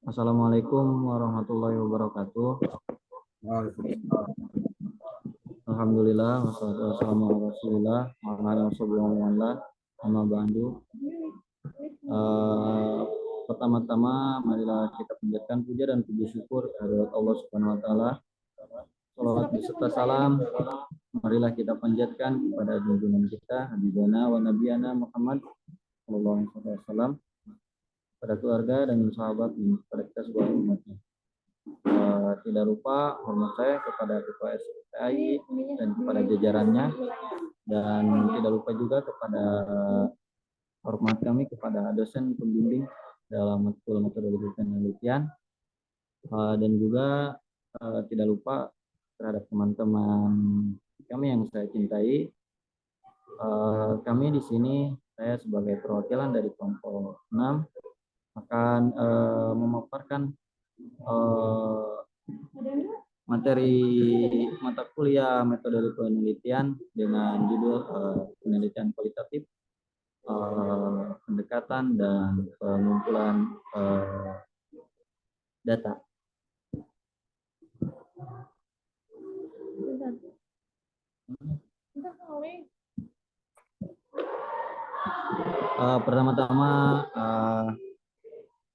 Assalamualaikum warahmatullahi wabarakatuh. Waalaikumsalam. Alhamdulillah, wassalatu wassalamu ala rasulillah, wa ala alihi wasallam, amma ba'du. Eh, Pertama-tama, marilah kita panjatkan puja dan puji syukur kehadirat Allah Subhanahu wa Ta'ala. Salawat beserta salam, marilah kita panjatkan kepada junjungan kita, Habibana wa Nabiyana Muhammad sallallahu alaihi wasallam, pada keluarga dan sahabat, dan kepada kita sebagai umatnya. Tidak lupa hormat saya kepada Ketua STI dan kepada jajarannya, dan tidak lupa juga kepada hormat kami kepada dosen pembimbing dalam matkul metodologi penelitian, dan juga tidak lupa terhadap teman-teman kami yang saya cintai. Kami di sini, saya sebagai perwakilan dari kelompok 6 akan memaparkan materi mata kuliah metodologi penelitian dengan judul penelitian kualitatif, pendekatan dan pengumpulan data. Pertama-tama,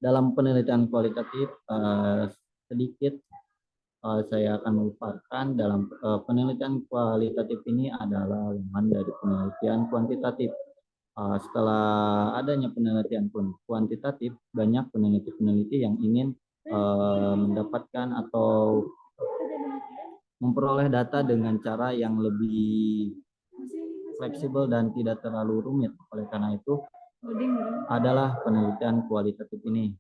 dalam penelitian kualitatif, sedikit saya akan memaparkan dalam penelitian kualitatif ini adalah lawan dari penelitian kuantitatif. Setelah adanya penelitian kuantitatif, banyak peneliti-peneliti yang ingin mendapatkan atau memperoleh data dengan cara yang lebih fleksibel dan tidak terlalu rumit. Oleh karena itu, adalah penelitian kualitatif ini.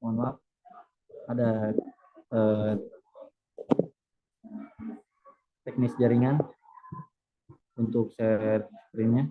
Mohon maaf, ada teknis jaringan untuk share screen-nya.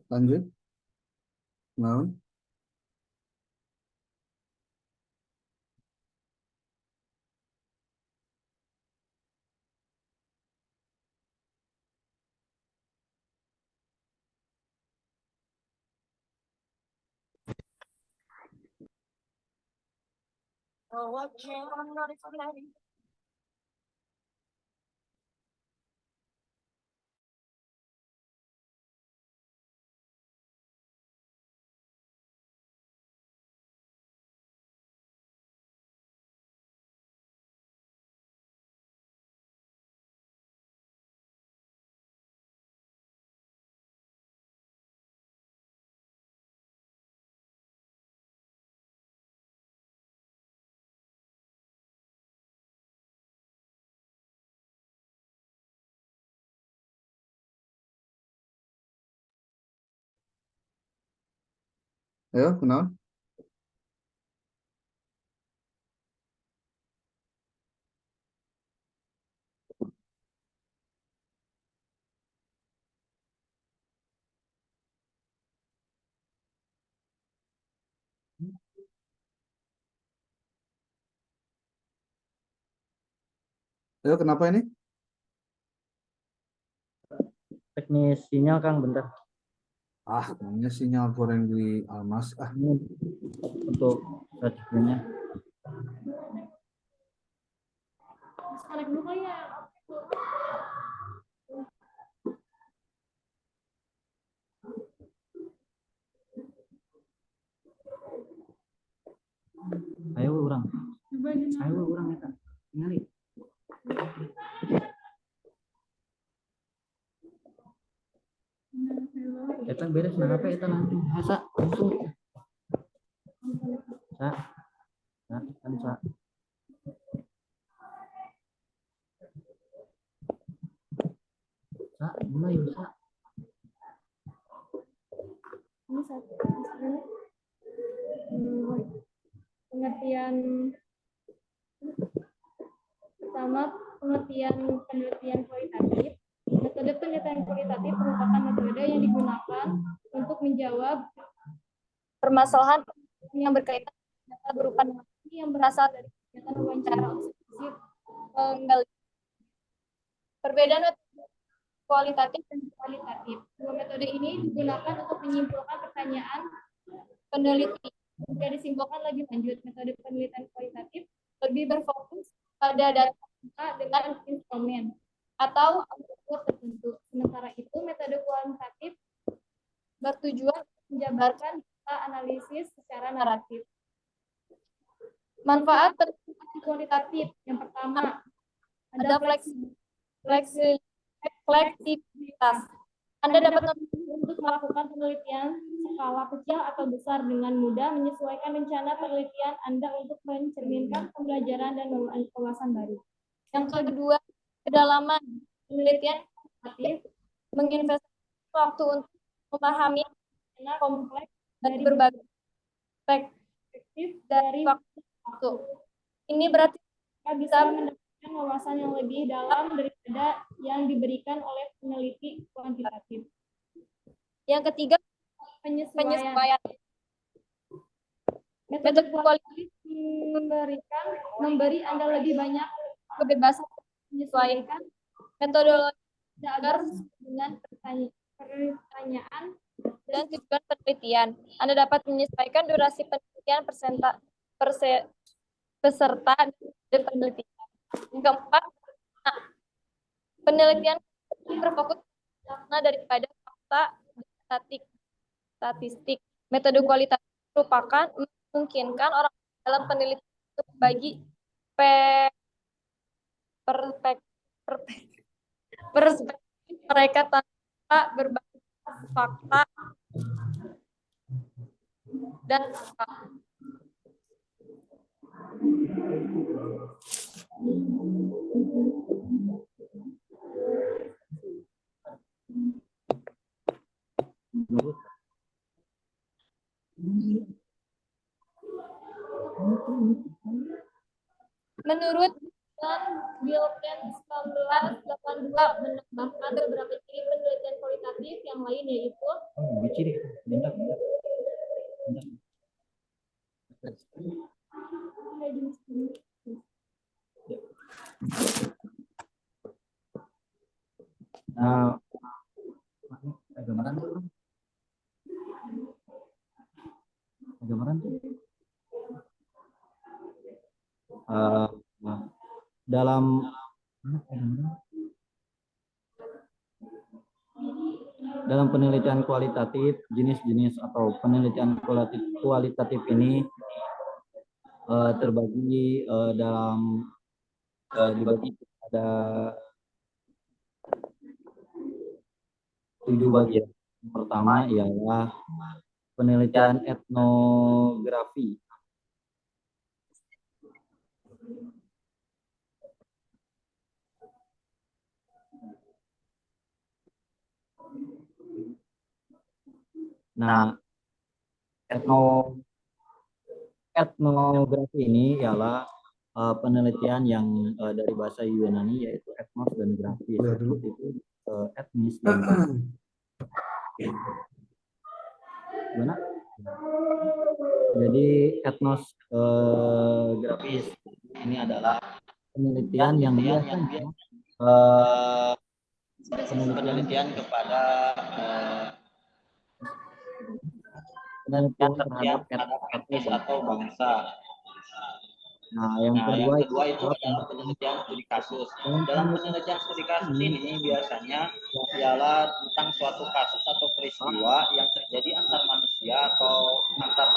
Lanjut. Nah, ayo kenal. Ayo, kenapa ini? Teknis sinyal Kang, bentar. Namanya sinyal goreng di Almas. Ini untuk sertifikatnya. Connect dulu kali ya. Ayo urang. Ayo urang eta. Ningali. Eta beres nah apa eta nanti. Hasa langsung. Sa. Sa, kan sa. Sa, mulai sa. Ini satu. Pengertian pertama, pengertian penelitian kualitatif. Metode penelitian kualitatif merupakan metode yang digunakan untuk menjawab permasalahan yang berkaitan dengan data berupa narasi yang berasal dari kegiatan wawancara observasi penelitian. Perbedaan metode kualitatif dan kualitatif. Dua metode ini digunakan untuk menyimpulkan pertanyaan peneliti. Jika disimpulkan lebih lanjut, metode penelitian kualitatif lebih berfokus pada data dengan instrumen atau ukur tertentu. Sementara itu, metode kualitatif bertujuan menjabarkan data analisis secara naratif. Manfaat penelitian kualitatif yang pertama ada fleksibilitas. Anda dapat memilih untuk melakukan penelitian skala kecil atau besar dengan mudah menyesuaikan rencana penelitian Anda untuk mencerminkan pembelajaran dan wawasan baru. Yang kedua, kedalaman. Penelitian kualitatif menginvestasikan waktu untuk memahami fenomena kompleks dari berbagai perspektif dari waktu ke waktu. Ini berarti kita bisa mendapatkan wawasan yang lebih dalam daripada yang diberikan oleh peneliti kuantitatif. Yang ketiga, penyesuaian. Metode kualitatif memberi Anda lebih banyak kebebasan menyesuaikan metodologi agar dengan pertanyaan dan tujuan penelitian. Anda dapat menyesuaikan durasi penelitian peserta dan penelitian. Yang keempat, penelitian berfokus karena daripada fakta dan statistik. Metode kualitatif merupakan memungkinkan orang dalam penelitian untuk berbagi perspektif mereka tanpa berbagi fakta dan fakta. Menurut Bill Ken 1982 menambahkan beberapa ciri penelitian kualitatif yang lain yaitu Ciri. Bentar. Nah, gambaran tuh. Dalam penelitian kualitatif, jenis-jenis atau penelitian kualitatif ini terbagi dalam dibagi ada 7 bagian. Yang pertama ialah penelitian etnografi. Nah, etnografi ini ialah penelitian yang dari bahasa Yunani yaitu etnos dan grafis. Itu etnis dan gimana? Jadi etnos grafis ini adalah penelitian yang biasanya penelitian kepada penelitian terhadap etnis atau bangsa. Nah, yang kedua itu adalah penelitian studi kasus. dalam Dalam penelitian studi kasus ini biasanya ialah tentang suatu kasus atau peristiwa yang terjadi antar manusia atau antar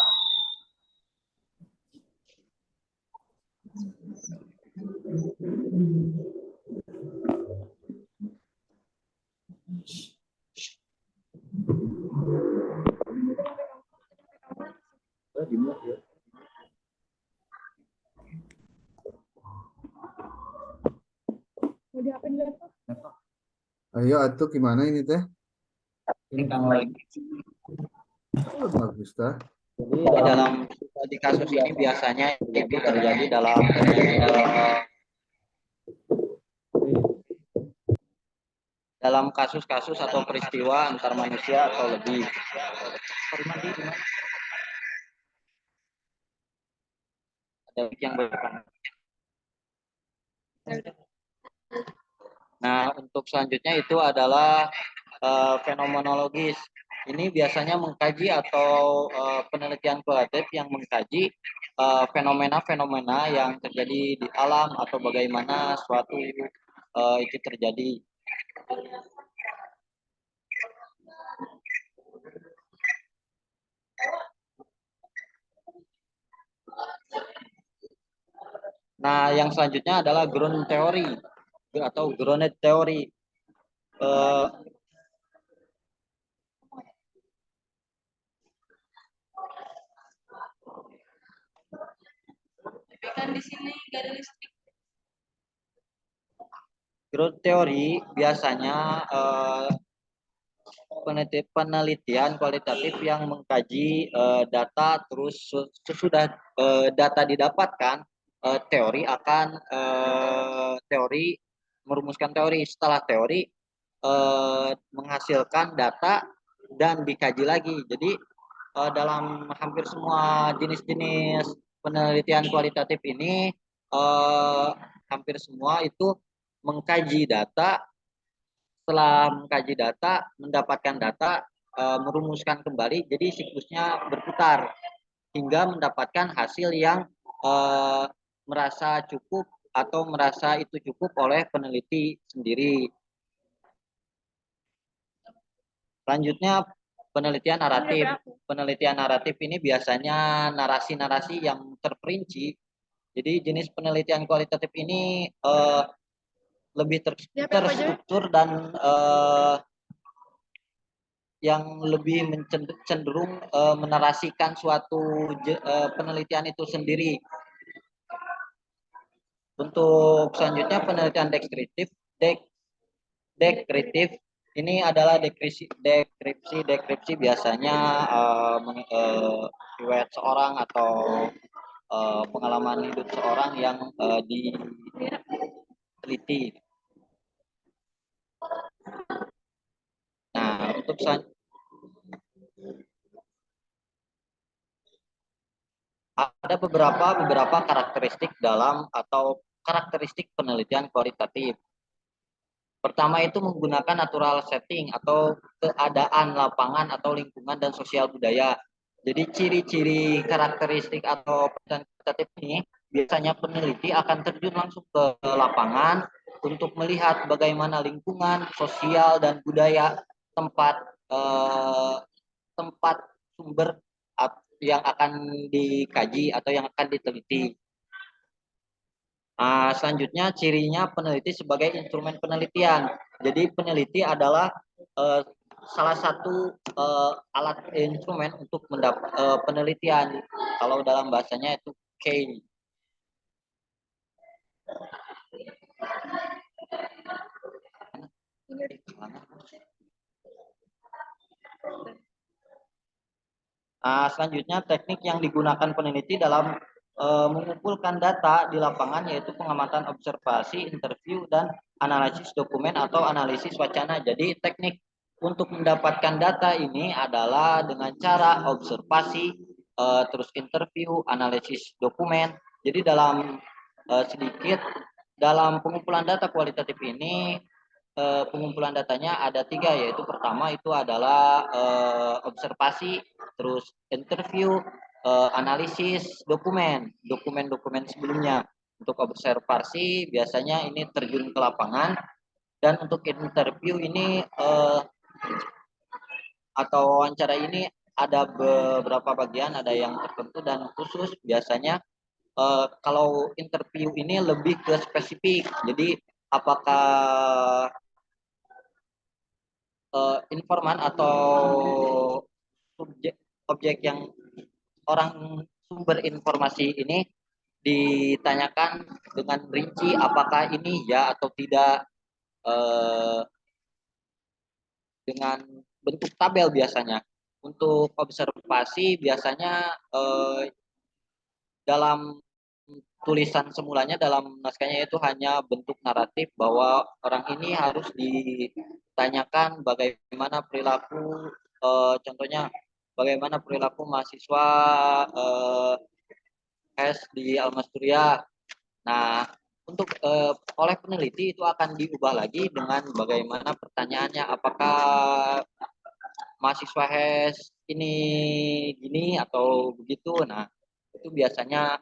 Mau di HP di laptop? Ayo atuh gimana ini teh? ini Kang lagi. Oh, bagus tah. Jadi dalam studi kasus ini biasanya itu terjadi dalam kasus-kasus atau peristiwa antar manusia atau lebih. Ada yang berperan. Nah, untuk selanjutnya itu adalah fenomenologis. Ini biasanya mengkaji atau penelitian kualitatif yang mengkaji fenomena-fenomena yang terjadi di alam atau bagaimana suatu itu terjadi. Nah, yang selanjutnya adalah ground theory atau grounded theory. Kan di sini nggak ada listrik. Ground theory biasanya penelitian kualitatif yang mengkaji data, terus sesudah data didapatkan teori akan teori merumuskan teori, setelah teori menghasilkan data dan dikaji lagi. Jadi dalam hampir semua jenis-jenis penelitian kualitatif ini hampir semua itu mengkaji data. Setelah mengkaji data, mendapatkan data, merumuskan kembali, jadi siklusnya berputar hingga mendapatkan hasil yang merasa cukup atau merasa itu cukup oleh peneliti sendiri. Selanjutnya penelitian naratif. Penelitian naratif ini biasanya narasi-narasi yang terperinci. Jadi jenis penelitian kualitatif ini lebih terstruktur dan yang lebih cenderung menarasikan suatu penelitian itu sendiri. Untuk selanjutnya penelitian deskriptif ini adalah deskripsi biasanya riwayat seorang atau pengalaman hidup seorang yang diteliti. Nah, untuk ada beberapa karakteristik dalam atau karakteristik penelitian kualitatif. Pertama itu menggunakan natural setting atau keadaan lapangan atau lingkungan dan sosial budaya. Jadi ciri-ciri karakteristik atau penelitian kualitatif ini biasanya peneliti akan terjun langsung ke lapangan untuk melihat bagaimana lingkungan, sosial, dan budaya tempat sumber yang akan dikaji atau yang akan diteliti. Selanjutnya cirinya peneliti sebagai instrumen penelitian. Jadi peneliti adalah salah satu alat instrumen untuk penelitian. Kalau dalam bahasanya itu key. Selanjutnya teknik yang digunakan peneliti dalam mengumpulkan data di lapangan yaitu pengamatan observasi, interview, dan analisis dokumen atau analisis wacana. Jadi teknik untuk mendapatkan data ini adalah dengan cara observasi, terus interview, analisis dokumen. Jadi dalam sedikit dalam pengumpulan data kualitatif ini, pengumpulan datanya ada 3, yaitu pertama itu adalah observasi, terus interview, analisis dokumen sebelumnya. Untuk observasi biasanya ini terjun ke lapangan, dan untuk interview ini atau wawancara ini ada beberapa bagian, ada yang tertentu dan khusus. Biasanya kalau interview ini lebih ke spesifik. Jadi apakah informan atau objek yang orang sumber informasi ini ditanyakan dengan rinci apakah ini ya atau tidak, dengan bentuk tabel biasanya. Untuk observasi biasanya dalam tulisan semulanya dalam naskahnya itu hanya bentuk naratif bahwa orang ini harus ditanyakan bagaimana perilaku, contohnya bagaimana perilaku mahasiswa di Almasturia. Nah, untuk oleh peneliti itu akan diubah lagi dengan bagaimana pertanyaannya, apakah mahasiswa ini gini atau begitu. Nah, itu biasanya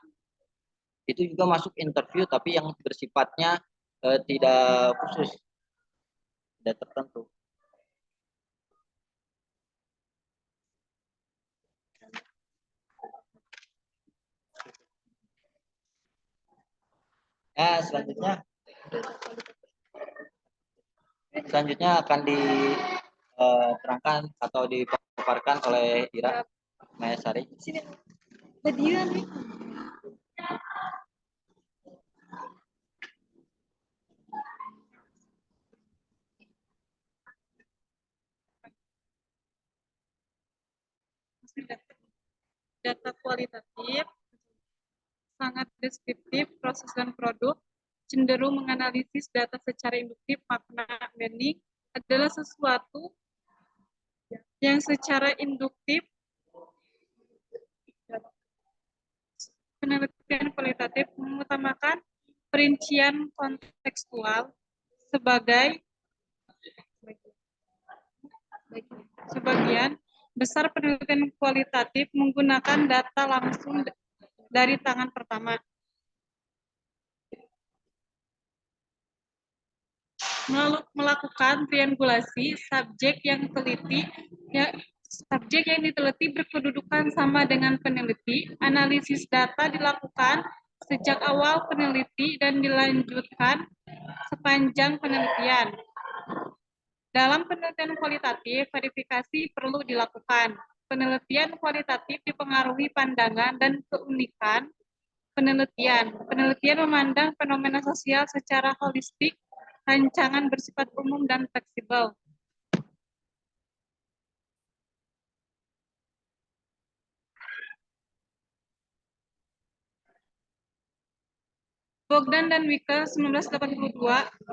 itu juga masuk interview tapi yang bersifatnya tidak khusus, tidak tertentu. Selanjutnya akan diterangkan atau dipaparkan oleh Ira Mayasari. Data kualitatif sangat deskriptif proses dan produk, cenderung menganalisis data secara induktif. Makna meaning adalah sesuatu yang secara induktif. Penelitian kualitatif mengutamakan perincian kontekstual sebagai sebagian besar. Penelitian kualitatif menggunakan data langsung dari tangan pertama. Melakukan triangulasi subjek yang diteliti berkedudukan sama dengan peneliti. Analisis data dilakukan sejak awal peneliti dan dilanjutkan sepanjang penelitian. Dalam penelitian kualitatif, verifikasi perlu dilakukan. Penelitian kualitatif dipengaruhi pandangan dan keunikan penelitian. Penelitian memandang fenomena sosial secara holistik, rancangan bersifat umum dan fleksibel. Bogdan dan Wicker 1982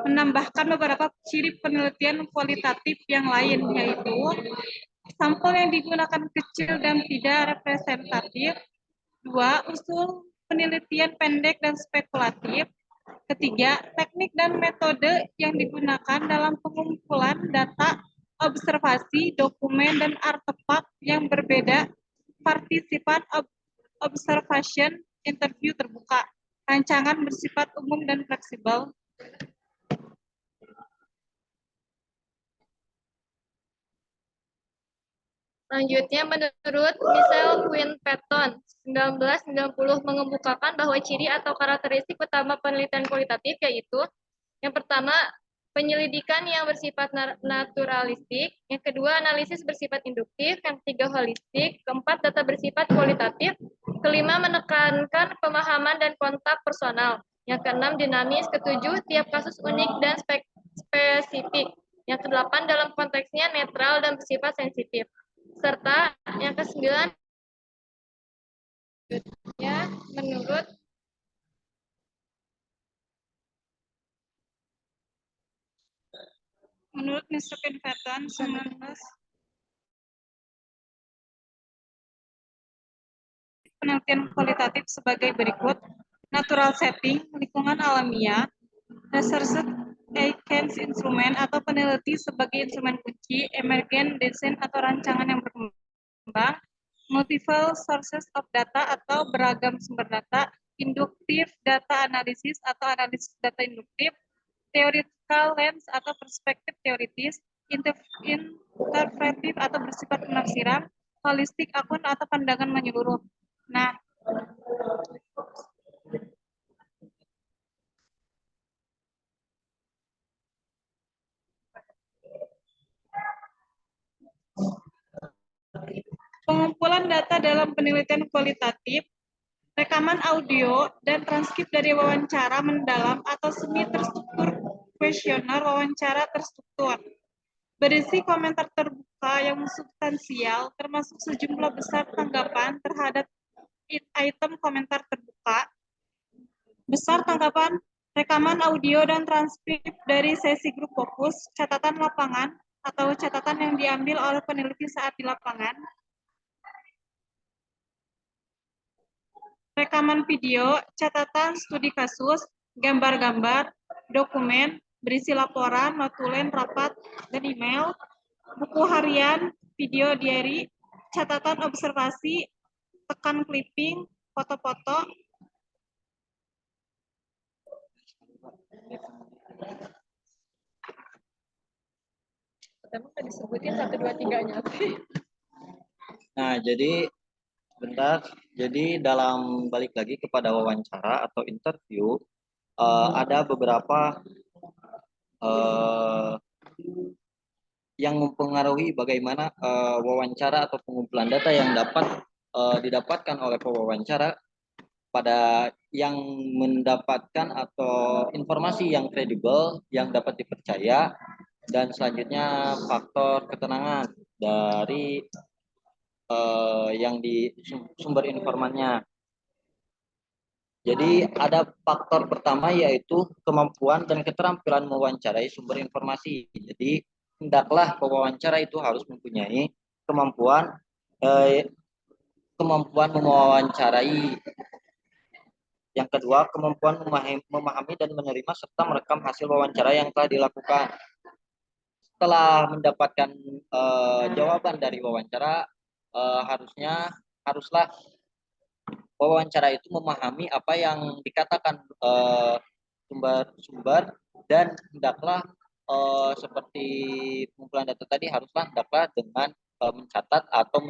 menambahkan beberapa ciri penelitian kualitatif yang lain, yaitu sampel yang digunakan kecil dan tidak representatif. 2. Usul penelitian pendek dan spekulatif. 3. Teknik dan metode yang digunakan dalam pengumpulan data, observasi, dokumen, dan artefak yang berbeda. Participant observation, interview terbuka. Rancangan bersifat umum dan fleksibel. Selanjutnya, menurut Michelle Quinn Patton, 1990 mengemukakan bahwa ciri atau karakteristik utama penelitian kualitatif yaitu yang pertama, penyelidikan yang bersifat naturalistik, yang kedua, analisis bersifat induktif, yang ketiga, holistik, keempat, data bersifat kualitatif, kelima, menekankan pemahaman dan kontak personal, yang keenam, dinamis, ketujuh, tiap kasus unik dan spesifik, yang kedelapan, dalam konteksnya netral dan bersifat sensitif, serta yang kesembilan, menurut Mr. Quinn Patton, 19 penelitian kualitatif sebagai berikut: natural setting, lingkungan alamiah, Research Agents instrumen atau peneliti sebagai instrumen kunci, emergent design atau rancangan yang berkembang, multiple sources of data atau beragam sumber data, induktif data analisis atau analisis data induktif, theoretical lens atau perspektif teoritis, interpretif atau bersifat penafsiran, holistic akun atau pandangan menyeluruh. Nah, pengumpulan data dalam penelitian kualitatif, rekaman audio dan transkrip dari wawancara mendalam atau semi terstruktur kuesioner wawancara terstruktur. Berisi komentar terbuka yang substansial, termasuk sejumlah besar tanggapan terhadap item komentar terbuka, besar tanggapan, rekaman audio dan transkrip dari sesi grup fokus, catatan lapangan, atau catatan yang diambil oleh peneliti saat di lapangan, rekaman video, catatan studi kasus, gambar-gambar, dokumen, berisi laporan, notulen, rapat, dan email, buku harian, video diary, catatan observasi, tekan clipping, foto-foto, Pertama kan disebutin 1, 2, 3-nya. Nah, jadi bentar. Jadi dalam balik lagi kepada wawancara atau interview, ada beberapa eh, yang mempengaruhi bagaimana wawancara atau pengumpulan data yang dapat didapatkan oleh pewawancara pada yang mendapatkan atau informasi yang kredibel yang dapat dipercaya, dan selanjutnya faktor ketenangan dari yang di sumber informannya. Jadi ada faktor pertama yaitu kemampuan dan keterampilan mewawancarai sumber informasi. Jadi hendaklah pewawancara itu harus mempunyai kemampuan mewawancarai. Yang kedua, kemampuan memahami dan menerima serta merekam hasil wawancara yang telah dilakukan. Setelah mendapatkan jawaban dari wawancara, haruslah wawancara itu memahami apa yang dikatakan sumber-sumber, dan hendaklah seperti pengumpulan data tadi hendaklah dengan mencatat atau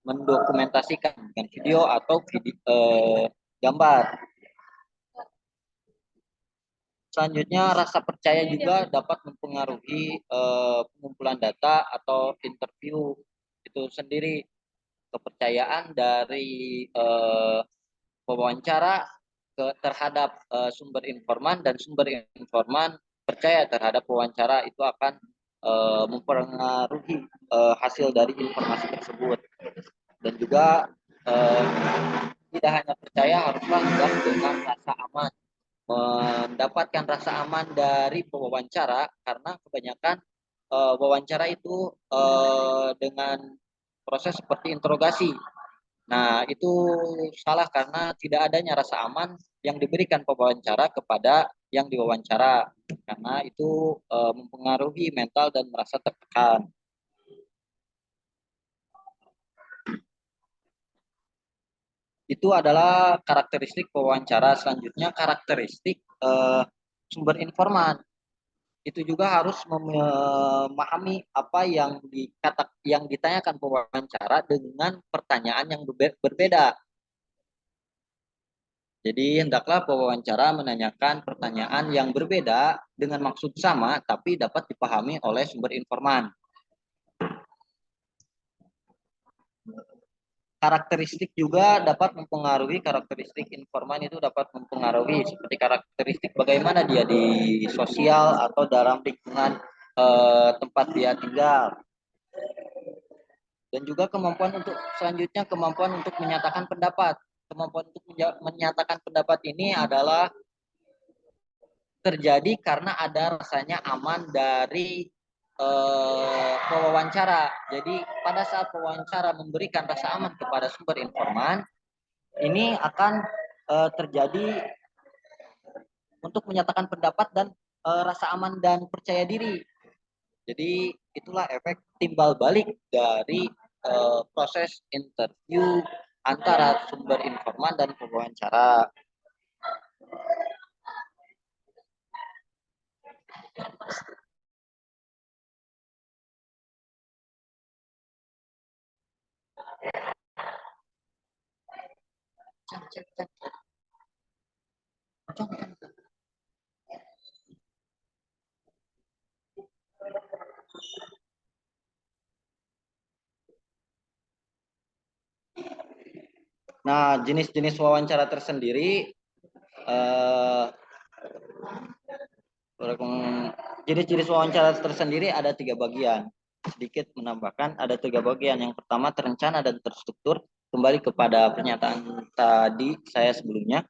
mendokumentasikan dengan video atau gambar. Selanjutnya, rasa percaya juga dapat mempengaruhi pengumpulan data atau interview itu sendiri. Kepercayaan dari pewawancara terhadap sumber informan, dan sumber informan percaya terhadap pewawancara, itu akan mempengaruhi hasil dari informasi tersebut. Dan juga tidak hanya percaya, haruslah juga dengan rasa aman, mendapatkan rasa aman dari pewawancara, karena kebanyakan wawancara itu dengan proses seperti interogasi. Nah, itu salah karena tidak adanya rasa aman yang diberikan pewawancara kepada yang diwawancara, karena itu mempengaruhi mental dan merasa tertekan. Itu adalah karakteristik pewawancara. Selanjutnya, karakteristik sumber informan. Itu juga harus memahami apa yang ditanyakan pewawancara dengan pertanyaan yang berbeda. Jadi hendaklah pewawancara menanyakan pertanyaan yang berbeda dengan maksud sama, tapi dapat dipahami oleh sumber informan. Karakteristik juga dapat mempengaruhi, karakteristik informan itu dapat mempengaruhi seperti karakteristik bagaimana dia di sosial atau dalam lingkungan tempat dia tinggal. Dan juga selanjutnya kemampuan untuk menyatakan pendapat. Kemampuan untuk menyatakan pendapat ini adalah terjadi karena ada rasanya aman dari pewawancara. Jadi pada saat pewawancara memberikan rasa aman kepada sumber informan, ini akan terjadi untuk menyatakan pendapat dan rasa aman dan percaya diri. Jadi itulah efek timbal balik dari proses interview antara sumber informan dan pewawancara. Nah, jenis-jenis wawancara tersendiri, eh, jenis-jenis wawancara tersendiri ada 3 bagian. Sedikit menambahkan, ada 3 bagian. Yang pertama terencana dan terstruktur. Kembali kepada pernyataan tadi saya sebelumnya.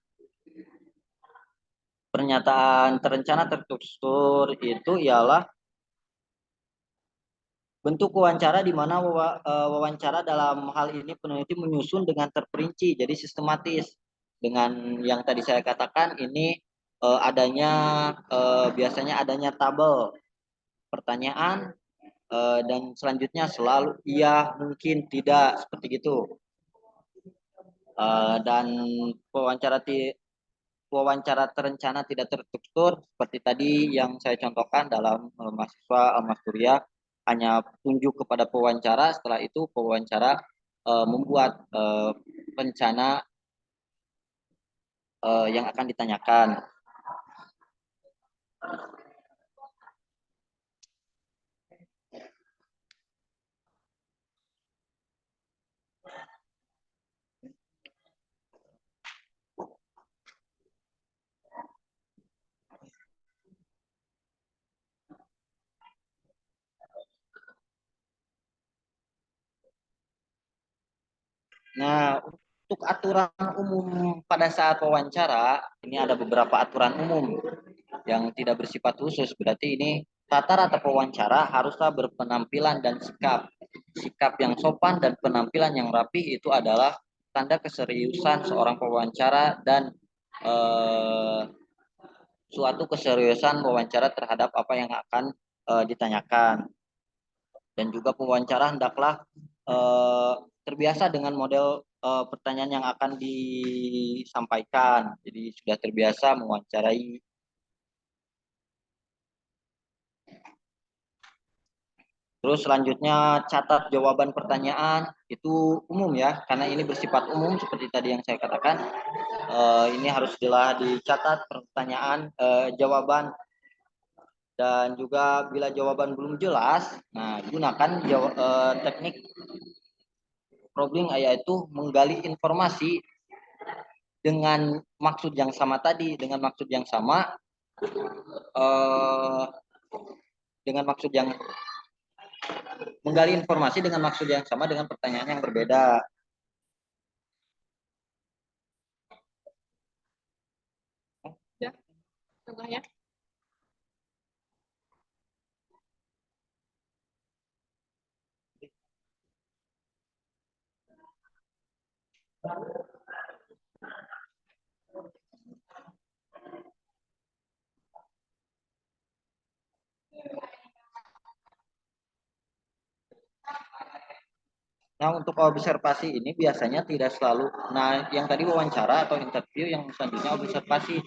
Pernyataan terencana terstruktur itu ialah bentuk wawancara di mana wawancara dalam hal ini peneliti menyusun dengan terperinci, jadi sistematis. Dengan yang tadi saya katakan ini biasanya adanya tabel pertanyaan dan selanjutnya selalu iya, mungkin, tidak, seperti itu. Dan wawancara terencana tidak terstruktur seperti tadi yang saya contohkan dalam mahasiswa Mas Surya, hanya tunjuk kepada pewawancara, setelah itu pewawancara membuat rencana yang akan ditanyakan. Nah, untuk aturan umum pada saat wawancara, ini ada beberapa aturan umum yang tidak bersifat khusus. Berarti ini rata-rata pewawancara haruslah berpenampilan dan sikap. Sikap yang sopan dan penampilan yang rapi itu adalah tanda keseriusan seorang pewawancara dan suatu keseriusan wawancara terhadap apa yang akan ditanyakan. Dan juga pewawancara hendaklah terbiasa dengan model pertanyaan yang akan disampaikan. Jadi sudah terbiasa mewawancarai. Terus selanjutnya catat jawaban pertanyaan, itu umum ya, karena ini bersifat umum seperti tadi yang saya katakan. Ini haruslah dicatat pertanyaan, jawaban, dan juga bila jawaban belum jelas, nah gunakan teknik probing, yaitu menggali informasi dengan maksud yang sama tadi, dengan maksud yang sama, dengan maksud yang menggali informasi dengan maksud yang sama dengan pertanyaan yang berbeda. Ya, coba ya. Nah, untuk observasi ini biasanya tidak selalu, nah yang tadi wawancara atau interview, yang selanjutnya observasi.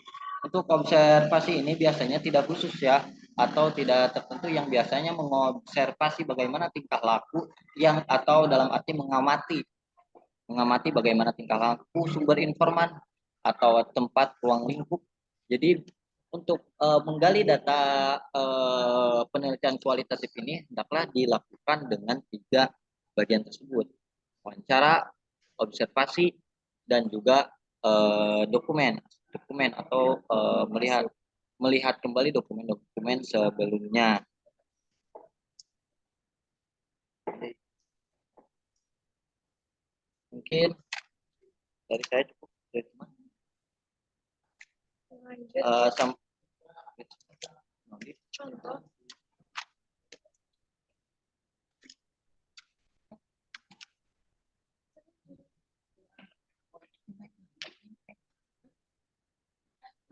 Untuk observasi ini biasanya tidak khusus ya, atau tidak tertentu, yang biasanya mengobservasi bagaimana tingkah laku yang, atau dalam arti mengamati bagaimana tingkah laku sumber informan atau tempat ruang lingkup. Jadi untuk menggali data penelitian kualitatif ini hendaklah dilakukan dengan 3 bagian tersebut: wawancara, observasi, dan juga dokumen atau melihat kembali dokumen-dokumen sebelumnya. Mungkin dari saya cukup. Lanjut contoh.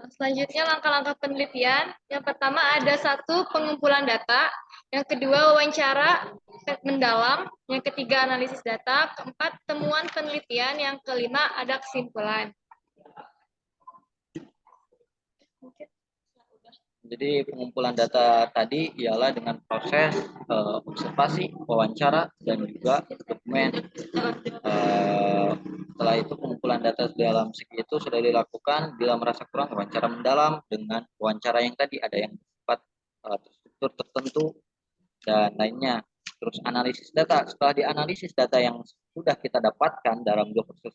Selanjutnya langkah-langkah penelitian. Yang pertama ada satu pengumpulan data, yang kedua wawancara mendalam, yang ketiga analisis data, keempat temuan penelitian, yang kelima ada kesimpulan. Jadi pengumpulan data tadi ialah dengan proses observasi, wawancara, dan juga dokumen. Setelah itu pengumpulan data dalam segi itu sudah dilakukan. Bila merasa kurang, wawancara mendalam dengan wawancara yang tadi ada yang bersifat terstruktur tertentu dan lainnya. Terus analisis data. Setelah dianalisis data yang sudah kita dapatkan dalam dua proses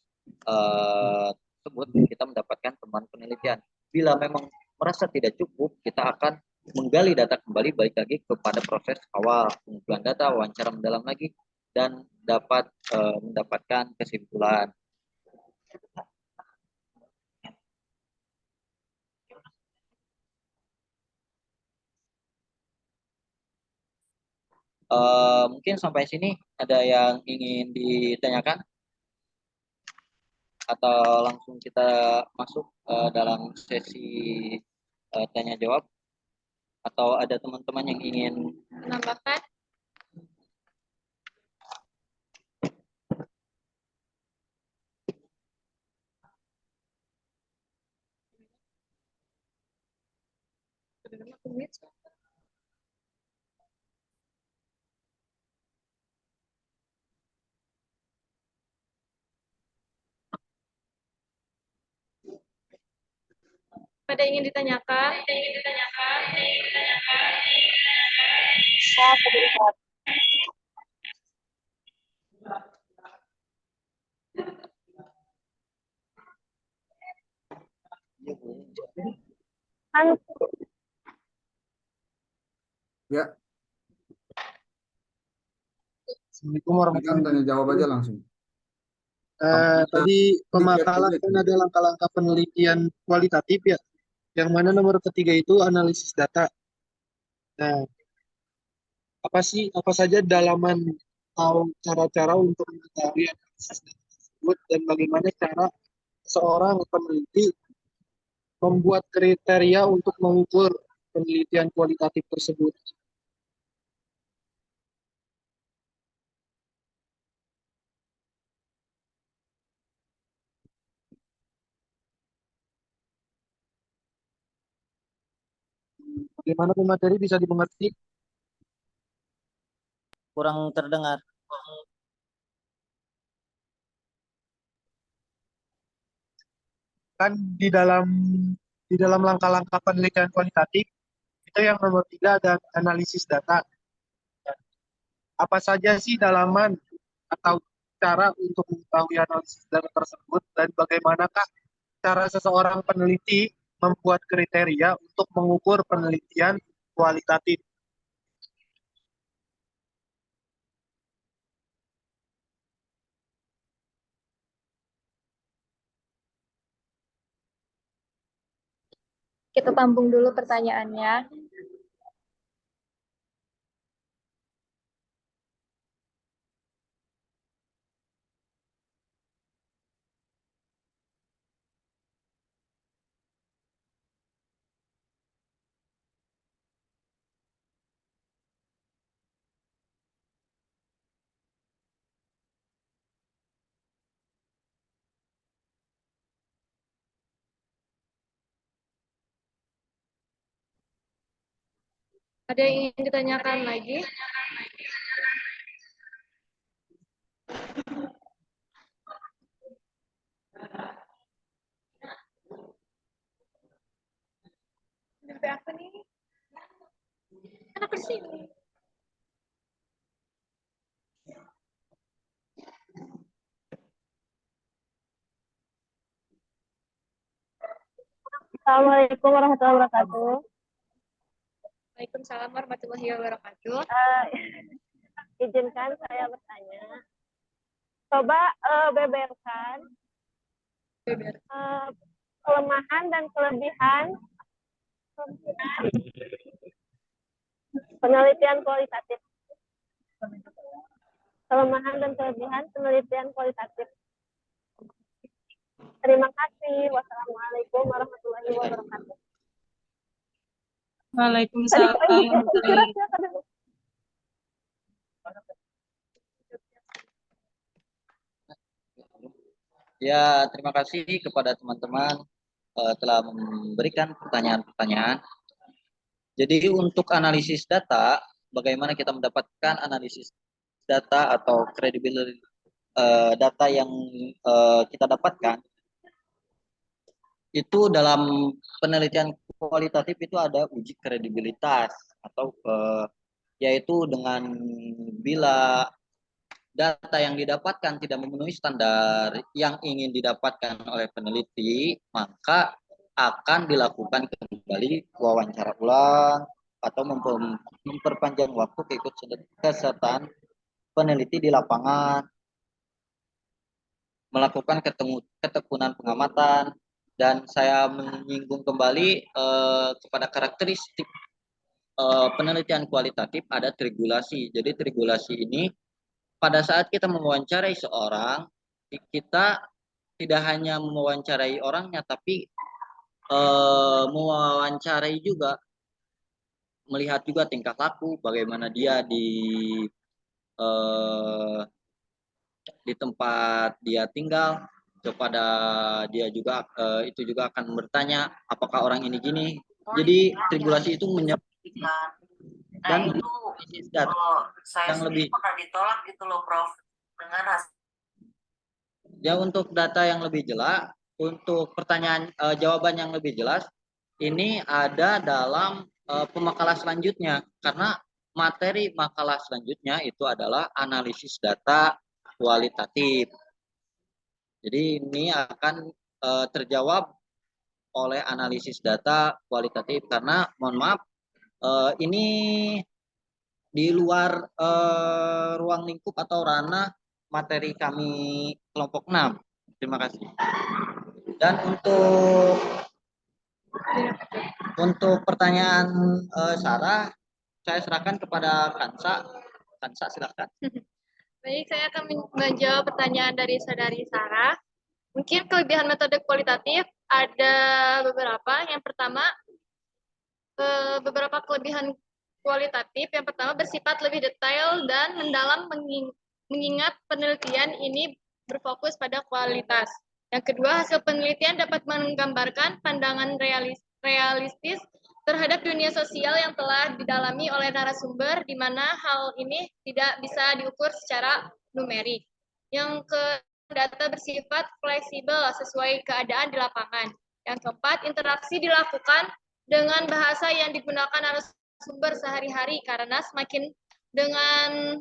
tersebut, kita mendapatkan temuan penelitian. Bila memang merasa tidak cukup, kita akan menggali data kembali, balik lagi kepada proses awal pengumpulan data, wawancara mendalam lagi, dan dapat mendapatkan kesimpulan. Mungkin sampai sini ada yang ingin ditanyakan atau langsung kita masuk dalam sesi tanya jawab, atau ada teman-teman yang ingin Menambahkan? Ada yang ingin ditanyakan? Ya, Assalamualaikum warahmatullahi silakan tanya jawab aja langsung. wabarakatuh. Tadi pemaparan Dikit. kan ada langkah-langkah penelitian kualitatif ya. Yang mana nomor ketiga itu analisis data. Nah, apa saja dalaman atau cara-cara untuk mengetahui analisis data tersebut dan bagaimana cara seorang peneliti membuat kriteria untuk mengukur penelitian kualitatif tersebut. Bagaimana pemateri bisa dimengerti? kurang terdengar. Kan di dalam langkah-langkah penelitian kualitatif itu yang nomor tiga ada analisis data. Apa saja sih dalaman atau cara untuk mengetahui analisis data tersebut dan bagaimanakah cara seseorang peneliti membuat kriteria untuk mengukur penelitian kualitatif? Kita tampung dulu pertanyaannya. Ada yang ingin ditanyakan lagi? Sampai apa nih? Kenapa sini? Assalamualaikum warahmatullahi wabarakatuh. Waalaikumsalam warahmatullahi wabarakatuh. Izinkan saya bertanya. Coba beberkan kelemahan dan kelebihan penelitian kualitatif. Kelemahan dan kelebihan penelitian kualitatif. Terima kasih. Wassalamualaikum warahmatullahi wabarakatuh. Tadi Waalaikumsalam warahmatullahi wabarakatuh. ya tadi. Ya, terima kasih kepada teman-teman telah memberikan pertanyaan-pertanyaan. Jadi untuk analisis data, bagaimana kita mendapatkan analisis data atau credibility data yang kita dapatkan, itu dalam penelitian kualitatif itu ada uji kredibilitas atau yaitu dengan bila data yang didapatkan tidak memenuhi standar yang ingin didapatkan oleh peneliti, maka akan dilakukan kembali wawancara ulang atau memperpanjang waktu keikutsertaan peneliti di lapangan, melakukan ketekunan pengamatan, dan saya menyinggung kembali kepada karakteristik penelitian kualitatif ada trigulasi. Jadi trigulasi ini pada saat kita mewawancarai seorang, kita tidak hanya mewawancarai orangnya, tapi mewawancarai juga, melihat juga tingkah laku, bagaimana dia di tempat dia tinggal, kepada dia juga itu juga akan bertanya apakah orang ini gini. Jadi tribulasi itu menyampaikan dan itu yang lebih ditolak gitu loh Prof dengan hasil. Ya, untuk data yang lebih jelas, untuk pertanyaan jawaban yang lebih jelas, ini ada dalam pemakalah selanjutnya, karena materi makalah selanjutnya itu adalah analisis data kualitatif. Jadi ini akan terjawab oleh analisis data kualitatif, karena mohon maaf ini di luar ruang lingkup atau ranah materi kami kelompok 6. Terima kasih. Dan untuk pertanyaan Sarah, saya serahkan kepada Kansa. Kansa, silakan. Baik, saya akan menjawab pertanyaan dari saudari Sarah. Mungkin kelebihan metode kualitatif ada beberapa. Yang pertama, beberapa kelebihan kualitatif. Yang pertama, bersifat lebih detail dan mendalam, mengingat penelitian ini berfokus pada kualitas. Yang kedua, hasil penelitian dapat menggambarkan pandangan realistis terhadap dunia sosial yang telah didalami oleh narasumber, di mana hal ini tidak bisa diukur secara numerik. Yang kedua, data bersifat fleksibel sesuai keadaan di lapangan. Yang keempat, interaksi dilakukan dengan bahasa yang digunakan narasumber sehari-hari, karena semakin dengan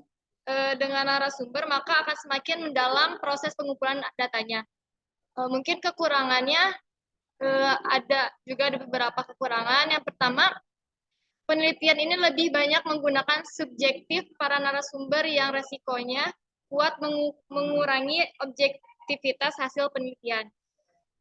narasumber maka akan semakin mendalam proses pengumpulan datanya. Mungkin kekurangannya ada beberapa kekurangan. Yang pertama, penelitian ini lebih banyak menggunakan subjektif para narasumber yang resikonya kuat mengurangi objektivitas hasil penelitian.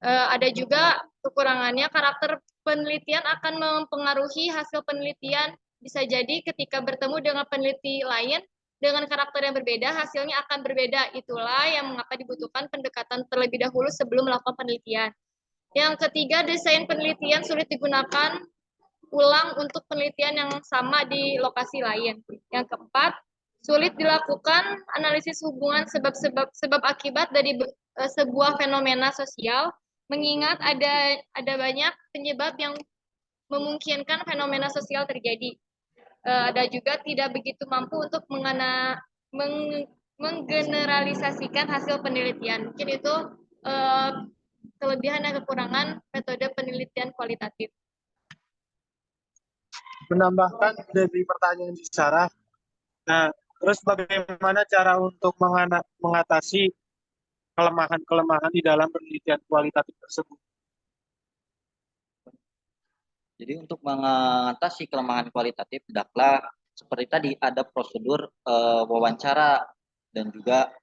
Ada juga kekurangannya, karakter penelitian akan mempengaruhi hasil penelitian. Bisa jadi ketika bertemu dengan peneliti lain dengan karakter yang berbeda, hasilnya akan berbeda. Itulah yang mengapa dibutuhkan pendekatan terlebih dahulu sebelum melakukan penelitian. Yang ketiga, desain penelitian sulit digunakan ulang untuk penelitian yang sama di lokasi lain. Yang keempat, sulit dilakukan analisis hubungan sebab akibat dari sebuah fenomena sosial, mengingat ada banyak penyebab yang memungkinkan fenomena sosial terjadi. Ada juga tidak begitu mampu untuk menggeneralisasikan hasil penelitian. Mungkin itu kelebihan dan kekurangan metode penelitian kualitatif. Menambahkan dari pertanyaan Sarah, nah terus bagaimana cara untuk mengatasi kelemahan-kelemahan di dalam penelitian kualitatif tersebut? Jadi untuk mengatasi kelemahan kualitatif, hendaklah seperti tadi ada prosedur wawancara dan juga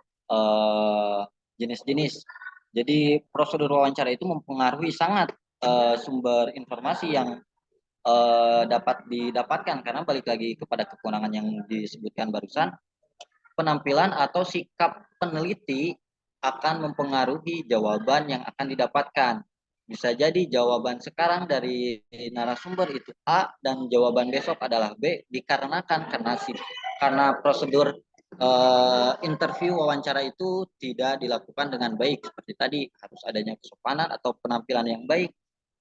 jenis-jenis. Jadi prosedur wawancara itu mempengaruhi sangat sumber informasi yang dapat didapatkan, karena balik lagi kepada kekurangan yang disebutkan barusan, penampilan atau sikap peneliti akan mempengaruhi jawaban yang akan didapatkan. Bisa jadi jawaban sekarang dari narasumber itu A dan jawaban besok adalah B dikarenakan karena prosedur interview wawancara itu tidak dilakukan dengan baik. Seperti tadi harus adanya kesopanan atau penampilan yang baik,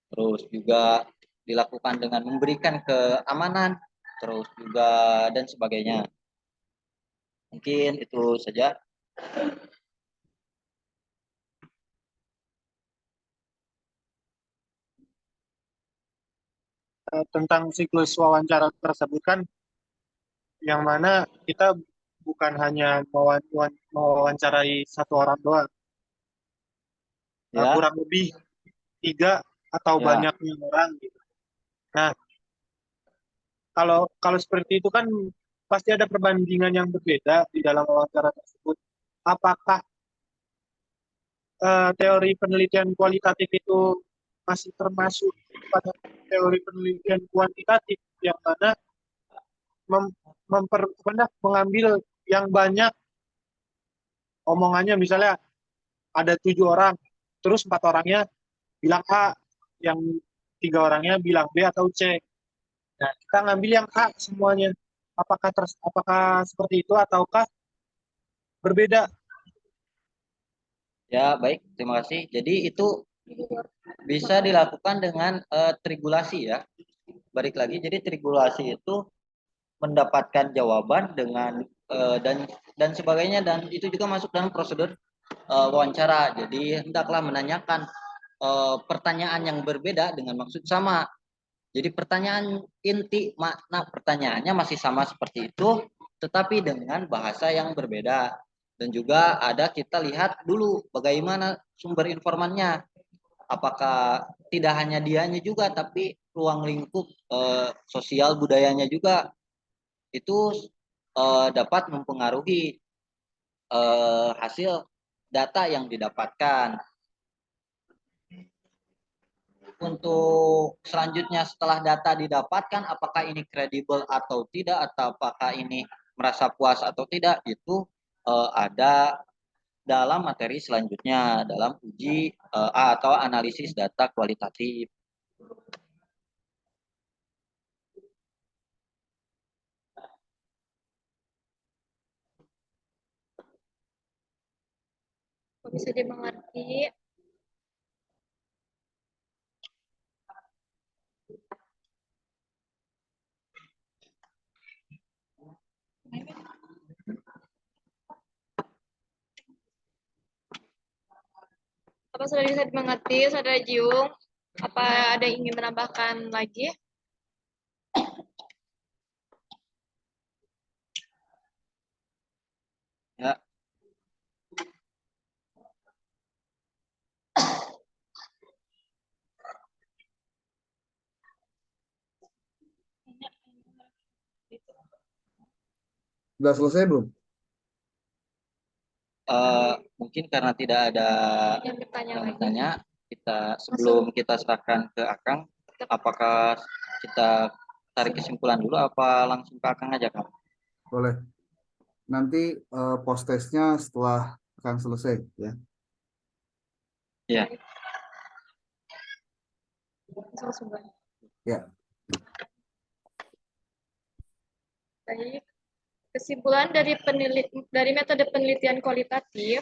terus juga dilakukan dengan memberikan keamanan, terus juga dan sebagainya. Mungkin itu saja. Tentang siklus wawancara tersebut kan, yang mana kita bukan hanya mewawancarai satu orang doang, Ya, kurang lebih 3 atau ya, banyaknya orang gitu. Nah, kalau kalau seperti itu kan pasti ada perbandingan yang berbeda di dalam wawancara tersebut. Apakah teori penelitian kualitatif itu masih termasuk pada teori penelitian kuantitatif yang mana mengambil yang banyak omongannya, misalnya ada 7 orang, terus 4 orangnya bilang A, yang 3 orangnya bilang B atau C. Nah, kita ngambil yang A semuanya. Apakah seperti itu ataukah berbeda? ya, baik, terima kasih. Jadi itu bisa dilakukan dengan tribulasi ya. Balik lagi, jadi tribulasi itu mendapatkan jawaban dengan dan sebagainya, dan itu juga masuk dalam prosedur wawancara. Jadi hendaklah menanyakan pertanyaan yang berbeda dengan maksud sama. Jadi pertanyaan inti makna pertanyaannya masih sama seperti itu, tetapi dengan bahasa yang berbeda. Dan juga ada kita lihat dulu bagaimana sumber informannya. Apakah tidak hanya dianya juga, tapi ruang lingkup sosial budayanya juga itu dapat mempengaruhi hasil data yang didapatkan. Untuk selanjutnya setelah data didapatkan, apakah ini kredibel atau tidak, atau apakah ini merasa puas atau tidak, itu ada dalam materi selanjutnya dalam uji atau analisis data kualitatif. Bisa dimengerti. Apa sudah bisa dimengerti, Saudara Jiung? Apa ada yang ingin menambahkan lagi? Ya, Sudah selesai belum? mungkin karena tidak ada Yang bertanya yang lagi. bertanya, sebelum kita serahkan ke Akang, apakah kita tarik kesimpulan dulu apa langsung ke Akang aja, Kang? Boleh. Nanti post testnya setelah akan selesai ya. Ya. Ya. Baik. Kesimpulan dari metode penelitian kualitatif.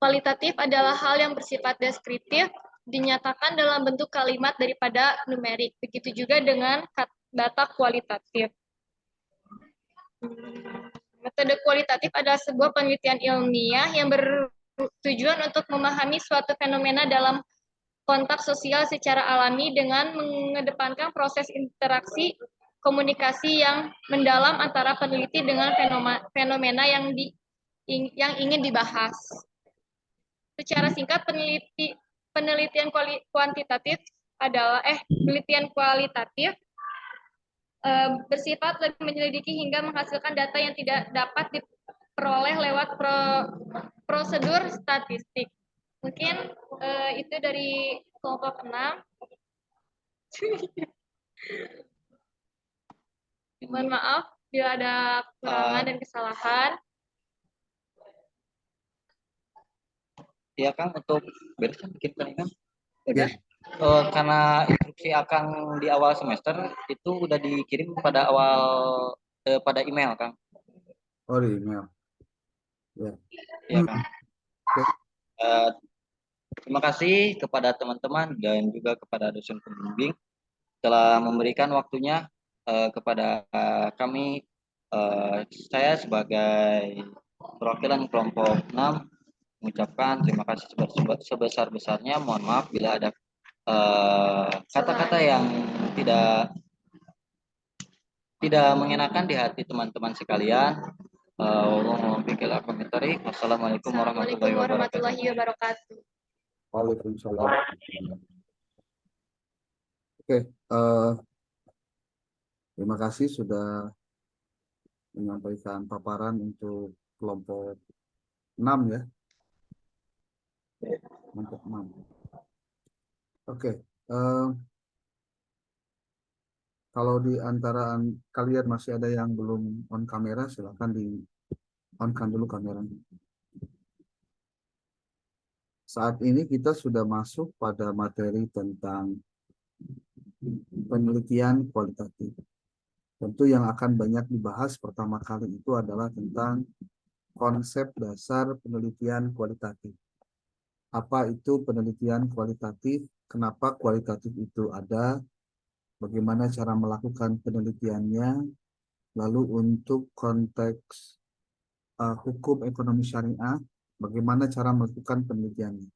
Kualitatif adalah hal yang bersifat deskriptif, dinyatakan dalam bentuk kalimat daripada numerik. Begitu juga dengan data kualitatif. Metode kualitatif adalah sebuah penelitian ilmiah yang bertujuan untuk memahami suatu fenomena dalam konteks sosial secara alami dengan mengedepankan proses interaksi komunikasi yang mendalam antara peneliti dengan fenomena yang ingin dibahas. Secara singkat, penelitian kualitatif bersifat lebih menyelidiki hingga menghasilkan data yang tidak dapat diperoleh lewat prosedur statistik. Mungkin itu dari kelompok 6. Mohon maaf bila ada kekurangan dan kesalahan. ya Kang, untuk beresan bikin kan? Ya. Karena instruksi akan di awal semester itu udah dikirim pada pada email Kang. Oh, di email. Ya. Ya Kang. Oke. Eh, Terima kasih kepada teman-teman dan juga kepada dosen pembimbing telah memberikan waktunya kepada kami. Saya sebagai perwakilan kelompok 6 mengucapkan terima kasih sebesar-besarnya. Mohon maaf bila ada kata-kata yang tidak tidak mengenakan di hati teman-teman sekalian. Wassalamualaikum warahmatullahi wabarakatuh. Waalaikumsalam. Oke, terima kasih sudah menyampaikan paparan untuk kelompok 6 ya. Kelompok 6. Oke, kalau di antara kalian masih ada yang belum on kamera, silakan di on-kan dulu kameranya. Saat ini kita sudah masuk pada materi tentang penelitian kualitatif. Tentu yang akan banyak dibahas pertama kali itu adalah tentang konsep dasar penelitian kualitatif. Apa itu penelitian kualitatif? Kenapa kualitatif itu ada? Bagaimana cara melakukan penelitiannya? Lalu untuk konteks hukum ekonomi syariah, bagaimana cara melakukan penelitiannya?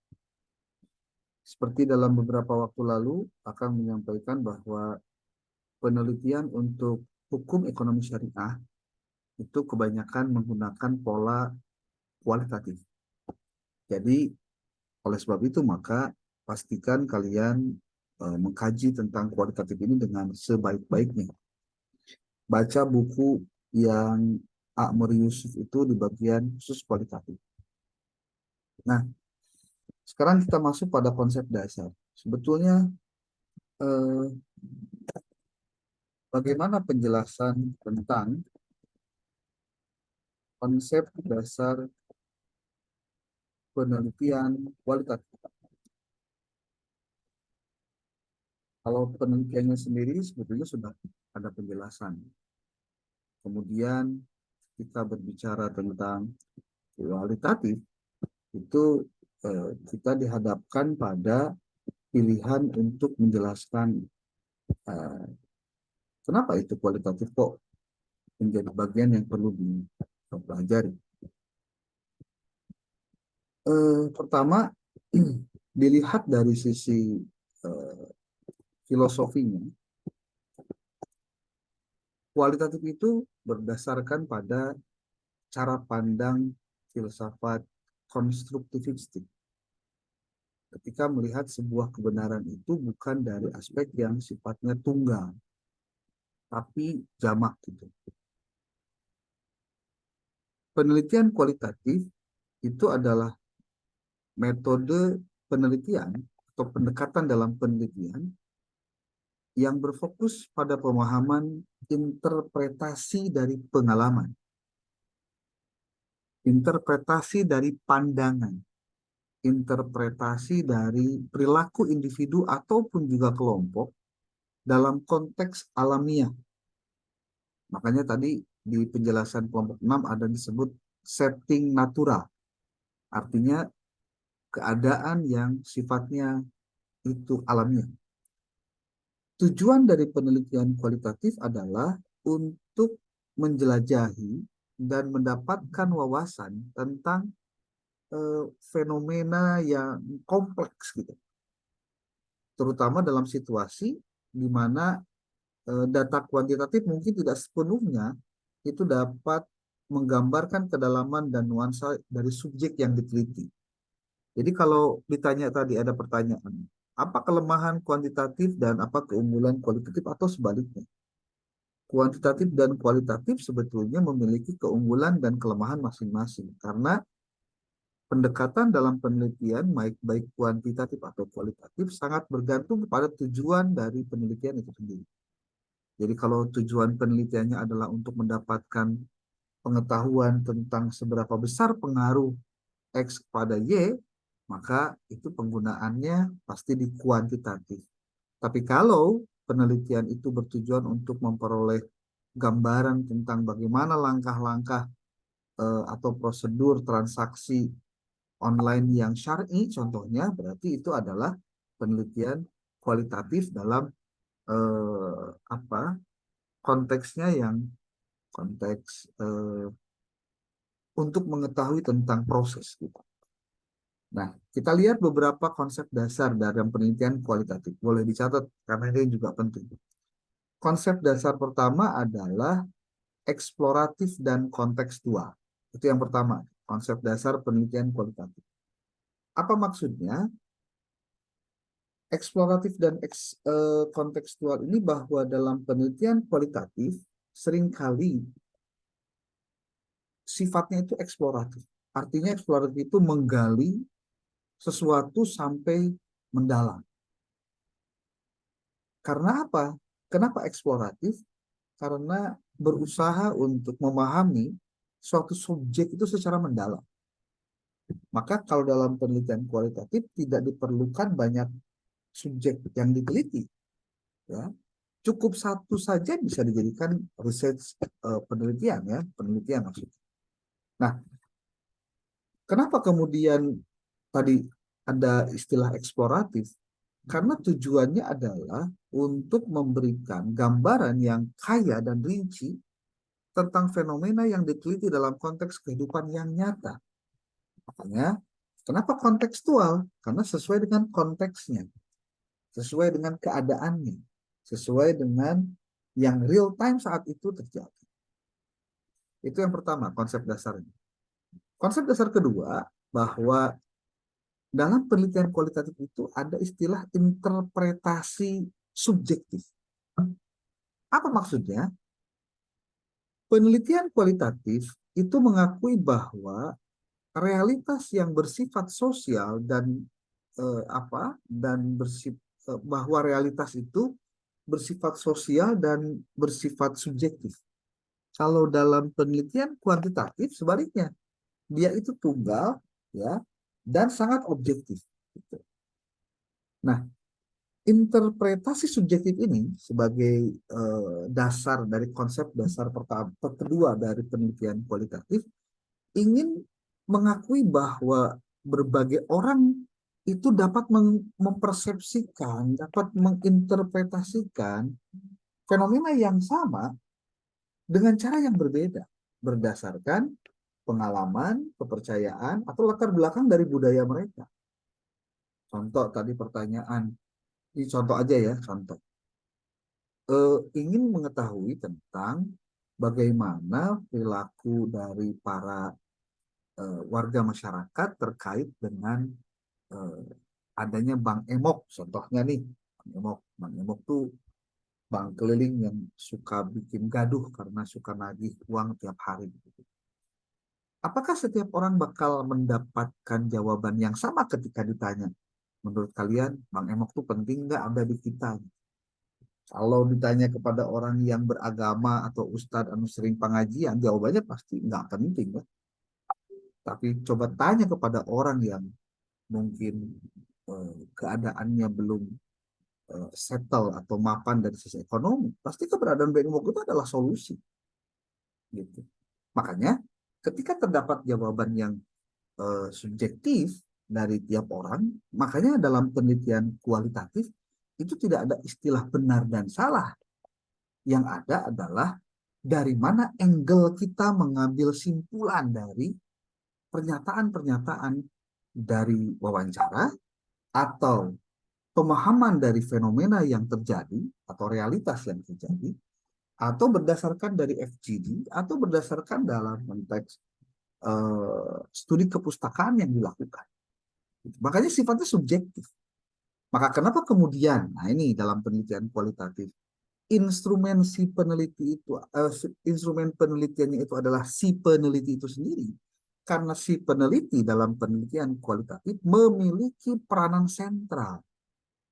Seperti dalam beberapa waktu lalu akan menyampaikan bahwa penelitian untuk hukum ekonomi syariah itu kebanyakan menggunakan pola kualitatif. Jadi oleh sebab itu maka pastikan kalian mengkaji tentang kualitatif ini dengan sebaik-baiknya. Baca buku yang Akmur Yusuf itu di bagian khusus kualitatif. Nah, sekarang kita masuk pada konsep dasar. Sebetulnya bagaimana penjelasan tentang konsep dasar penelitian kualitatif? Kalau penelitiannya sendiri sebetulnya sudah ada penjelasan. Kemudian kita berbicara tentang kualitatif, itu kita dihadapkan pada pilihan untuk menjelaskan kenapa itu kualitatif kok menjadi bagian yang perlu dipelajari. Pertama, dilihat dari sisi filosofinya, kualitatif itu berdasarkan pada cara pandang filsafat konstruktivistik. Ketika melihat sebuah kebenaran itu bukan dari aspek yang sifatnya tunggal, tapi jamak gitu. Penelitian kualitatif itu adalah metode penelitian atau pendekatan dalam penelitian yang berfokus pada pemahaman interpretasi dari pengalaman, interpretasi dari pandangan, interpretasi dari perilaku individu ataupun juga kelompok dalam konteks alamiah. Makanya tadi di penjelasan kelompok 6 ada disebut setting natural. Artinya keadaan yang sifatnya itu alamiah. Tujuan dari penelitian kualitatif adalah untuk menjelajahi dan mendapatkan wawasan tentang fenomena yang kompleks gitu. Terutama dalam situasi di mana data kuantitatif mungkin tidak sepenuhnya itu dapat menggambarkan kedalaman dan nuansa dari subjek yang diteliti. Jadi kalau ditanya tadi ada pertanyaan, apa kelemahan kuantitatif dan apa keunggulan kualitatif atau sebaliknya? Kuantitatif dan kualitatif sebetulnya memiliki keunggulan dan kelemahan masing-masing karena pendekatan dalam penelitian baik kuantitatif atau kualitatif sangat bergantung kepada tujuan dari penelitian itu sendiri. Jadi kalau tujuan penelitiannya adalah untuk mendapatkan pengetahuan tentang seberapa besar pengaruh X kepada Y, maka itu penggunaannya pasti di kuantitatif. Tapi kalau penelitian itu bertujuan untuk memperoleh gambaran tentang bagaimana langkah-langkah atau prosedur transaksi online yang syar'i, contohnya berarti itu adalah penelitian kualitatif dalam konteksnya yang konteks untuk mengetahui tentang proses gitu. Nah, kita lihat beberapa konsep dasar dalam penelitian kualitatif. Boleh dicatat karena ini juga penting. Konsep dasar pertama adalah eksploratif dan kontekstual. Itu yang pertama, konsep dasar penelitian kualitatif. Apa maksudnya? Eksploratif dan kontekstual ini bahwa dalam penelitian kualitatif seringkali sifatnya itu eksploratif. Artinya eksploratif itu menggali sesuatu sampai mendalam. Karena apa? Kenapa eksploratif? Karena berusaha untuk memahami suatu subjek itu secara mendalam. Maka kalau dalam penelitian kualitatif tidak diperlukan banyak subjek yang diteliti. Ya. Cukup satu saja bisa dijadikan research penelitian ya, penelitian maksudnya. Nah, kenapa kemudian tadi ada istilah eksploratif? Karena tujuannya adalah untuk memberikan gambaran yang kaya dan rinci tentang fenomena yang diteliti dalam konteks kehidupan yang nyata. Makanya, kenapa kontekstual? Karena sesuai dengan konteksnya, sesuai dengan keadaannya, sesuai dengan yang real time saat itu terjadi. Itu yang pertama, konsep dasarnya. Konsep dasar kedua, bahwa dalam penelitian kualitatif itu ada istilah interpretasi subjektif. Apa maksudnya? Penelitian kualitatif itu mengakui bahwa realitas yang bersifat sosial dan bahwa realitas itu bersifat sosial dan bersifat subjektif. Kalau dalam penelitian kuantitatif sebaliknya, dia itu tunggal ya dan sangat objektif. Gitu. Nah, interpretasi subjektif ini sebagai dasar dari konsep dasar kedua dari penelitian kualitatif ingin mengakui bahwa berbagai orang itu dapat mempersepsikan, dapat menginterpretasikan fenomena yang sama dengan cara yang berbeda berdasarkan pengalaman, kepercayaan, atau latar belakang dari budaya mereka. Contoh tadi pertanyaan, ini contoh aja ya, contoh. Ingin mengetahui tentang bagaimana perilaku dari para warga masyarakat terkait dengan adanya bank emok, contohnya nih, bank emok tuh bank keliling yang suka bikin gaduh karena suka nagih uang tiap hari. Apakah setiap orang bakal mendapatkan jawaban yang sama ketika ditanya, menurut kalian bank emok tuh penting nggak ada di kita? Kalau ditanya kepada orang yang beragama atau ustadz anu sering pengajian, jawabannya pasti nggak penting. Kan? Tapi coba tanya kepada orang yang mungkin keadaannya belum settle atau mapan dari sisi ekonomi, pasti keberadaan bank emok itu adalah solusi. Gitu. Makanya ketika terdapat jawaban yang subjektif dari tiap orang, makanya dalam penelitian kualitatif itu tidak ada istilah benar dan salah. Yang ada adalah dari mana angle kita mengambil simpulan dari pernyataan-pernyataan dari wawancara atau pemahaman dari fenomena yang terjadi atau realitas yang terjadi, atau berdasarkan dari FGD, atau berdasarkan dalam konteks studi kepustakaan yang dilakukan. Makanya sifatnya subjektif. Maka kenapa kemudian, nah ini dalam penelitian kualitatif, instrumen penelitiannya itu adalah si peneliti itu sendiri. Karena si peneliti dalam penelitian kualitatif memiliki peranan sentral.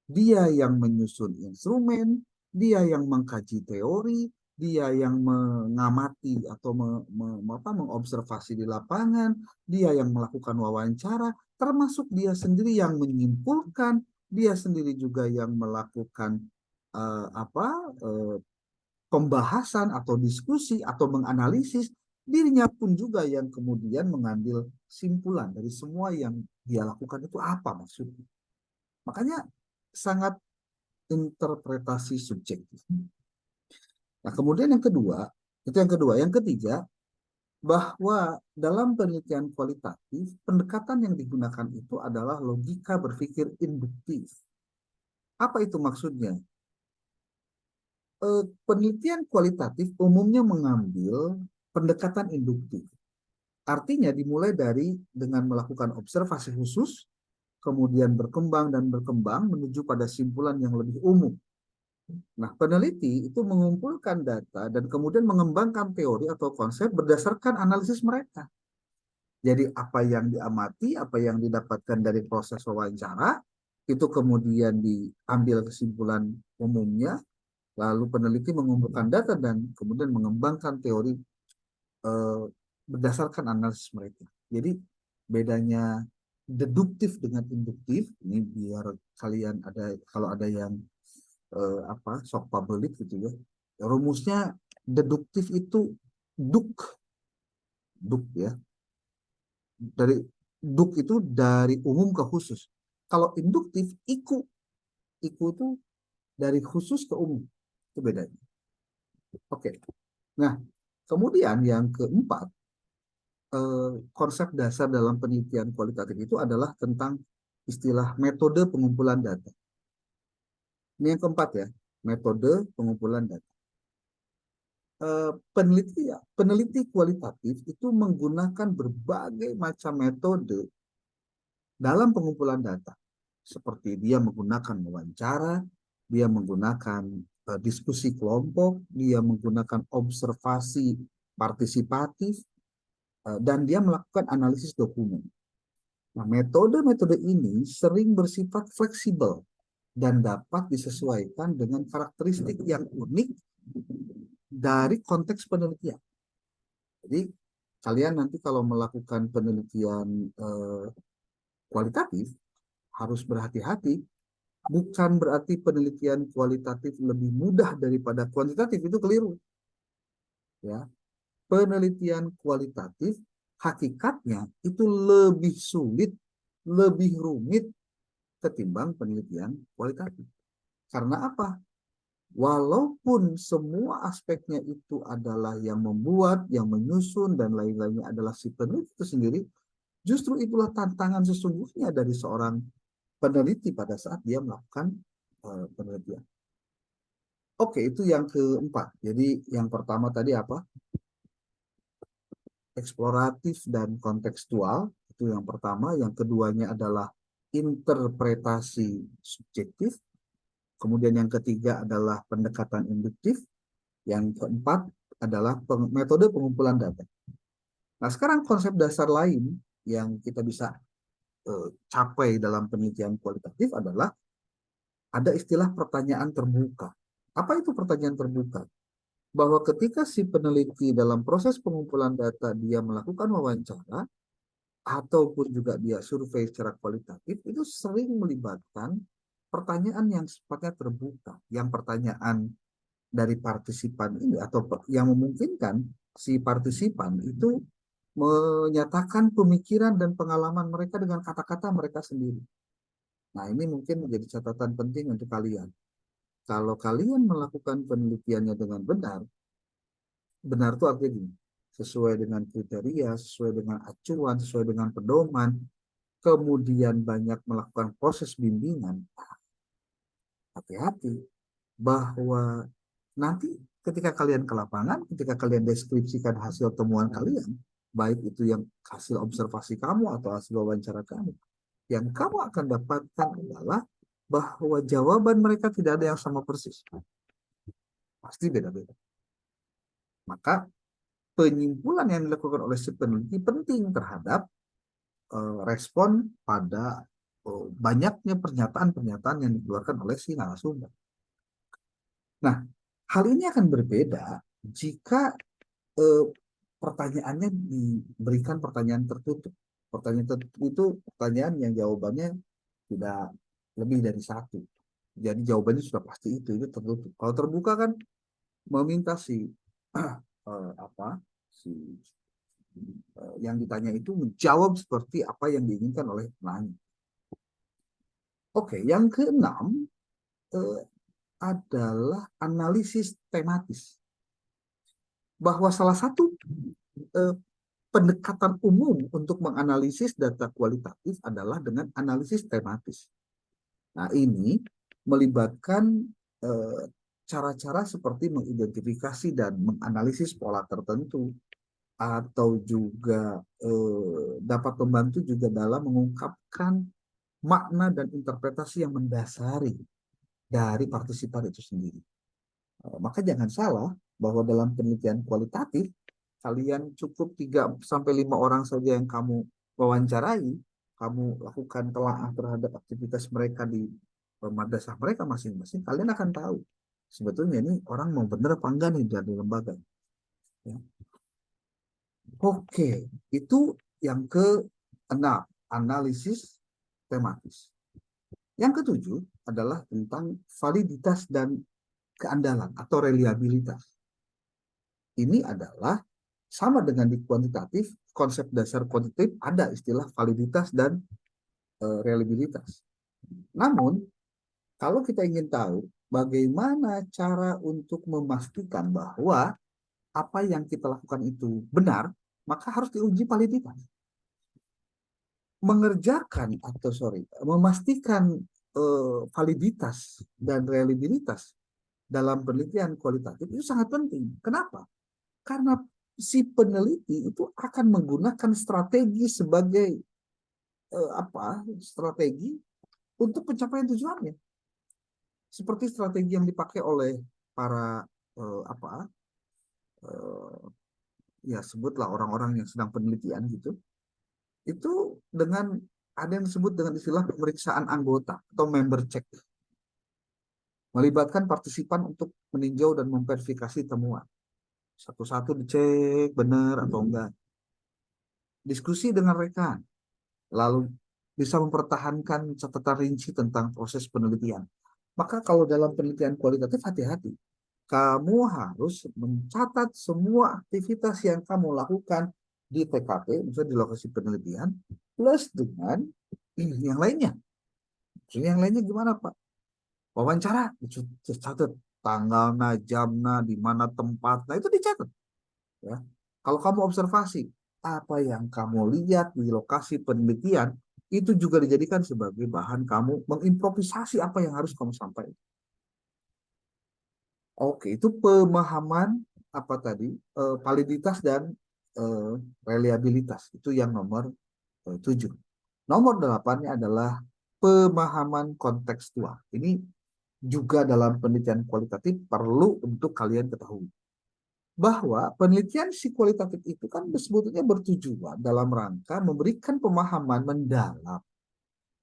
Dia yang menyusun instrumen, dia yang mengkaji teori, dia yang mengamati atau mengobservasi di lapangan, dia yang melakukan wawancara, termasuk dia sendiri yang menyimpulkan, dia sendiri juga yang melakukan pembahasan atau diskusi atau menganalisis, dirinya pun juga yang kemudian mengambil simpulan dari semua yang dia lakukan itu apa maksudnya. Makanya sangat interpretasi subjektif. Nah, kemudian yang kedua, itu yang kedua. Yang ketiga, bahwa dalam penelitian kualitatif, pendekatan yang digunakan itu adalah logika berpikir induktif. Apa itu maksudnya? Penelitian kualitatif umumnya mengambil pendekatan induktif. Artinya dimulai dari dengan melakukan observasi khusus, kemudian berkembang dan berkembang menuju pada simpulan yang lebih umum. Nah, peneliti itu mengumpulkan data dan kemudian mengembangkan teori atau konsep berdasarkan analisis mereka. Jadi apa yang diamati, apa yang didapatkan dari proses wawancara, itu kemudian diambil kesimpulan umumnya, lalu peneliti mengumpulkan data dan kemudian mengembangkan teori berdasarkan analisis mereka. Jadi bedanya deduktif dengan induktif, ini biar kalian ada, kalau ada yang sok pabelit gitu ya. Rumusnya deduktif itu duk ya. Dari duk itu dari umum ke khusus. Kalau induktif iku itu dari khusus ke umum. Itu bedanya. Oke. Nah, kemudian yang keempat, konsep dasar dalam penelitian kualitatif itu adalah tentang istilah metode pengumpulan data. Ini yang keempat ya, metode pengumpulan data. Peneliti kualitatif itu menggunakan berbagai macam metode dalam pengumpulan data. Seperti dia menggunakan wawancara, dia menggunakan diskusi kelompok, dia menggunakan observasi partisipatif, dan dia melakukan analisis dokumen. Nah, metode-metode ini sering bersifat fleksibel dan dapat disesuaikan dengan karakteristik yang unik dari konteks penelitian. Jadi, kalian nanti kalau melakukan penelitian kualitatif, harus berhati-hati. Bukan berarti penelitian kualitatif lebih mudah daripada kuantitatif, itu keliru. Ya, penelitian kualitatif hakikatnya itu lebih sulit, lebih rumit ketimbang penelitian kualitatif. Karena apa? Walaupun semua aspeknya itu adalah yang membuat, yang menyusun, dan lain-lainnya adalah si peneliti itu sendiri, justru itulah tantangan sesungguhnya dari seorang peneliti pada saat dia melakukan penelitian. Oke, itu yang keempat. Jadi yang pertama tadi apa? Eksploratif dan kontekstual, itu yang pertama. Yang keduanya adalah interpretasi subjektif. Kemudian yang ketiga adalah pendekatan induktif. Yang keempat adalah metode pengumpulan data. Nah, sekarang konsep dasar lain yang kita bisa capai dalam penelitian kualitatif adalah ada istilah pertanyaan terbuka. Apa itu pertanyaan terbuka? Bahwa ketika si peneliti dalam proses pengumpulan data dia melakukan wawancara ataupun juga dia survei secara kualitatif, itu sering melibatkan pertanyaan yang sifatnya terbuka. Yang pertanyaan dari partisipan ini atau yang memungkinkan si partisipan itu menyatakan pemikiran dan pengalaman mereka dengan kata-kata mereka sendiri. Nah, ini mungkin menjadi catatan penting untuk kalian. Kalau kalian melakukan penelitiannya dengan benar, benar itu artinya gini, sesuai dengan kriteria, sesuai dengan acuan, sesuai dengan pedoman, kemudian banyak melakukan proses bimbingan, hati-hati bahwa nanti ketika kalian ke lapangan, ketika kalian deskripsikan hasil temuan kalian, baik itu yang hasil observasi kamu atau hasil wawancara kamu, yang kamu akan dapatkan adalah bahwa jawaban mereka tidak ada yang sama persis. Pasti beda-beda. Maka penyimpulan yang dilakukan oleh si peneliti penting terhadap respon pada banyaknya pernyataan-pernyataan yang dikeluarkan oleh si narasumber. Nah, hal ini akan berbeda jika pertanyaannya diberikan pertanyaan tertutup. Pertanyaan tertutup itu pertanyaan yang jawabannya tidak lebih dari satu. Jadi jawabannya sudah pasti itu tertutup. Kalau terbuka kan meminta si yang ditanya itu menjawab seperti apa yang diinginkan oleh penanya. Oke, yang keenam adalah analisis tematis. Bahwa salah satu pendekatan umum untuk menganalisis data kualitatif adalah dengan analisis tematis. Nah, ini melibatkan cara-cara seperti mengidentifikasi dan menganalisis pola tertentu, atau juga dapat membantu juga dalam mengungkapkan makna dan interpretasi yang mendasari dari partisipan itu sendiri. Maka jangan salah bahwa dalam penelitian kualitatif, kalian cukup 3-5 orang saja yang kamu wawancarai, kamu lakukan telaah terhadap aktivitas mereka di madrasah mereka masing-masing, kalian akan tahu sebetulnya ini orang mau benar apa enggak nih dari lembaga. Ya. Oke, itu yang ke-6, analisis tematis. Yang ke-7 adalah tentang validitas dan keandalan atau reliabilitas. Ini adalah sama dengan di kuantitatif, konsep dasar kuantitatif ada istilah validitas dan reliabilitas. Namun, kalau kita ingin tahu bagaimana cara untuk memastikan bahwa apa yang kita lakukan itu benar, maka harus diuji validitas. Memastikan validitas dan reliabilitas dalam penelitian kualitatif itu sangat penting. Kenapa? Karena si peneliti itu akan menggunakan strategi sebagai strategi untuk pencapaian tujuannya. Seperti strategi yang dipakai oleh para sebutlah orang-orang yang sedang penelitian gitu. Itu dengan ada yang disebut dengan istilah pemeriksaan anggota atau member check. Melibatkan partisipan untuk meninjau dan memverifikasi temuan. Satu-satu dicek benar atau enggak. Diskusi dengan rekan. Lalu bisa mempertahankan catatan rinci tentang proses penelitian. Maka kalau dalam penelitian kualitatif hati-hati. Kamu harus mencatat semua aktivitas yang kamu lakukan di TKP, misalnya di lokasi penelitian, plus dengan yang lainnya. Yang lainnya gimana, Pak? Wawancara, dicatat tanggalnya, jamnya, di mana tempatnya, itu dicatat. Ya. Kalau kamu observasi, apa yang kamu lihat di lokasi penelitian, itu juga dijadikan sebagai bahan kamu mengimprovisasi apa yang harus kamu sampaikan. Oke, itu pemahaman validitas dan reliabilitas. Itu yang nomor 7. Nomor 8-nya adalah pemahaman kontekstual. Ini juga dalam penelitian kualitatif perlu untuk kalian ketahui. Bahwa penelitian kualitatif itu kan sebetulnya bertujuan dalam rangka memberikan pemahaman mendalam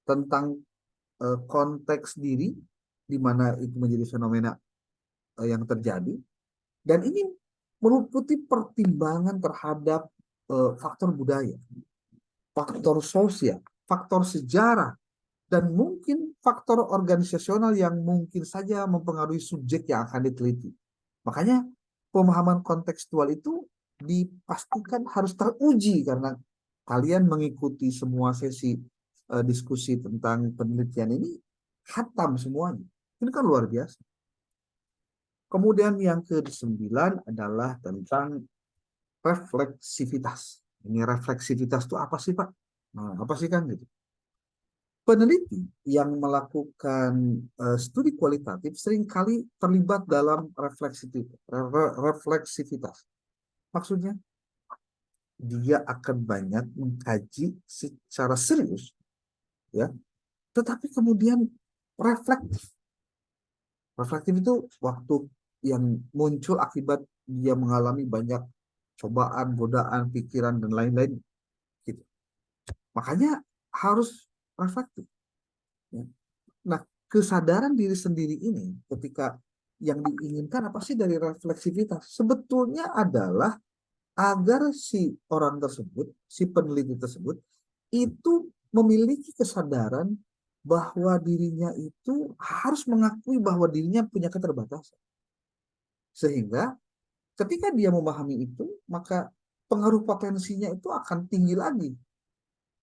tentang konteks diri, di mana itu menjadi fenomena yang terjadi, dan ini meliputi pertimbangan terhadap faktor budaya, faktor sosial, faktor sejarah, dan mungkin faktor organisasional yang mungkin saja mempengaruhi subjek yang akan diteliti. Makanya pemahaman kontekstual itu dipastikan harus teruji karena kalian mengikuti semua sesi diskusi tentang penelitian ini khatam semuanya. Ini kan luar biasa. Kemudian yang ke-9 adalah tentang refleksivitas. Ini refleksivitas itu apa sih, Pak? Nah, apa sih kan gitu? Peneliti yang melakukan studi kualitatif seringkali terlibat dalam refleksivitas. Maksudnya, dia akan banyak mengkaji secara serius, ya, tetapi kemudian reflektif. Reflektif itu waktu yang muncul akibat dia mengalami banyak cobaan, godaan, pikiran, dan lain-lain. Gitu. Makanya harus reflektif. Ya. Nah, kesadaran diri sendiri ini ketika yang diinginkan apa sih dari refleksivitas? Sebetulnya adalah agar si orang tersebut, si peneliti tersebut, itu memiliki kesadaran bahwa dirinya itu harus mengakui bahwa dirinya punya keterbatasan. Sehingga ketika dia memahami itu, maka pengaruh potensinya itu akan tinggi lagi.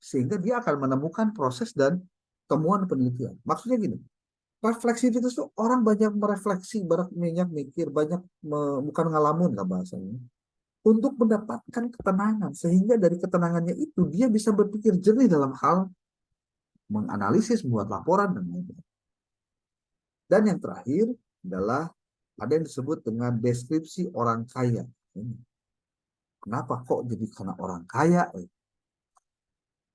Sehingga dia akan menemukan proses dan temuan penelitian. Maksudnya gini, refleksivitas itu orang banyak merefleksi, banyak mikir, bukan ngalamun lah bahasanya, untuk mendapatkan ketenangan. Sehingga dari ketenangannya itu, dia bisa berpikir jernih dalam hal menganalisis, membuat laporan, dan lain-lain. Dan yang terakhir adalah ada yang disebut dengan deskripsi orang kaya. Kenapa kok jadi karena orang kaya?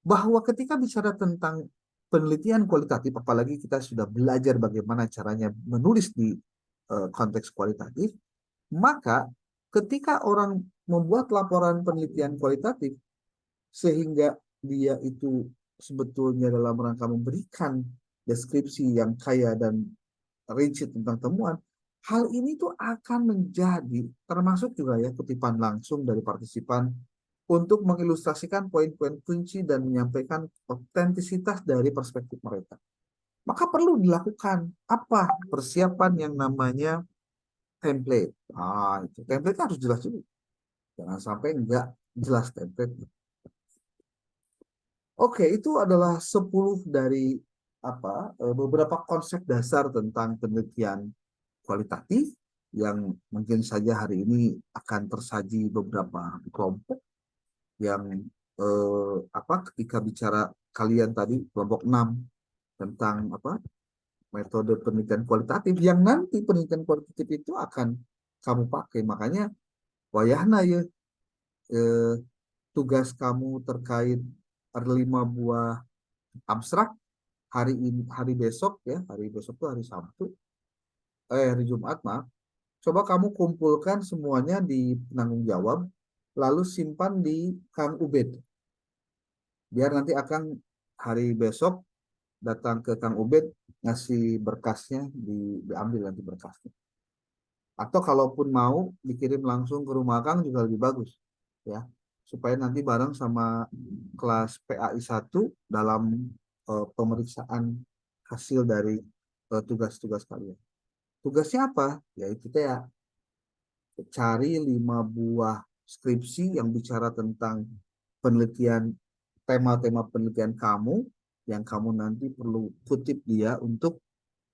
Bahwa ketika bicara tentang penelitian kualitatif, apalagi kita sudah belajar bagaimana caranya menulis di konteks kualitatif, maka ketika orang membuat laporan penelitian kualitatif, sehingga dia itu sebetulnya dalam rangka memberikan deskripsi yang kaya dan rinci tentang temuan, hal ini tuh akan menjadi, termasuk juga ya kutipan langsung dari partisipan, untuk mengilustrasikan poin-poin kunci dan menyampaikan otentisitas dari perspektif mereka. Maka perlu dilakukan apa? Persiapan yang namanya template. Itu template harus jelas dulu. Jangan sampai enggak jelas template. Oke, itu adalah 10 dari beberapa konsep dasar tentang penelitian kualitatif yang mungkin saja hari ini akan tersaji beberapa kelompok yang ketika bicara kalian tadi kelompok 6 tentang metode penelitian kualitatif, yang nanti penelitian kualitatif itu akan kamu pakai. Makanya wayahna ya tugas kamu terkait 5 buah abstrak hari besok ya, hari besok tuh hari Sabtu, hari Jumat maaf. Coba kamu kumpulkan semuanya di penanggung jawab, lalu simpan di Kang Ubed. Biar nanti akan hari besok datang ke Kang Ubed, ngasih berkasnya, diambil nanti berkasnya. Atau kalaupun mau dikirim langsung ke rumah Kang juga lebih bagus, ya, supaya nanti bareng sama kelas PAI 1 dalam pemeriksaan hasil dari tugas-tugas kalian. Tugasnya apa? Yaitu ya cari 5 buah skripsi yang bicara tentang penelitian, tema-tema penelitian kamu, yang kamu nanti perlu kutip dia untuk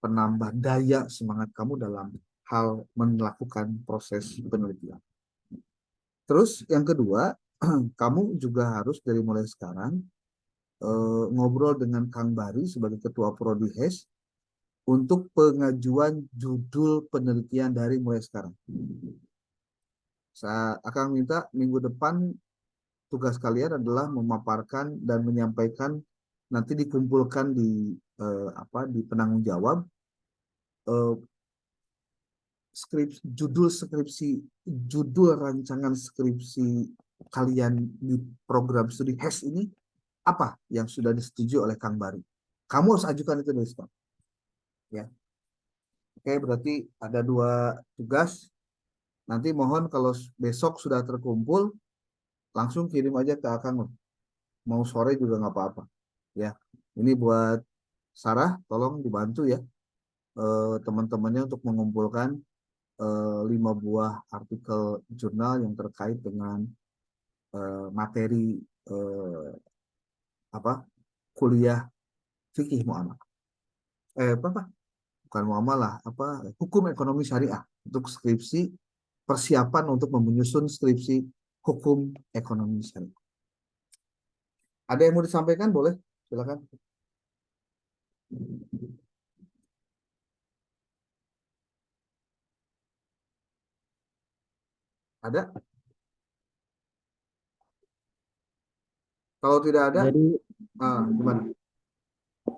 penambah daya semangat kamu dalam hal melakukan proses penelitian. Terus yang kedua, kamu juga harus dari mulai sekarang ngobrol dengan Kang Bari sebagai Ketua Prodi HES untuk pengajuan judul penelitian dari mulai sekarang. Saya akan minta minggu depan tugas kalian adalah memaparkan dan menyampaikan, nanti dikumpulkan di penanggung jawab judul rancangan skripsi kalian di program studi HES ini apa yang sudah disetujui oleh Kang Bari. Kamu harus ajukan itu dari sekarang. Ya. Oke, berarti ada 2 tugas. Nanti mohon kalau besok sudah terkumpul, langsung kirim aja ke Akang. Mau sore juga nggak apa-apa. Ya, ini buat Sarah, tolong dibantu ya teman-temannya untuk mengumpulkan 5 buah artikel jurnal yang terkait dengan materi kuliah fikih muamalah. Bukan muamalah, hukum ekonomi syariah untuk skripsi, persiapan untuk menyusun skripsi hukum ekonomi syariah. Ada yang mau disampaikan? Boleh, silakan. Ada? Kalau tidak ada, gimana?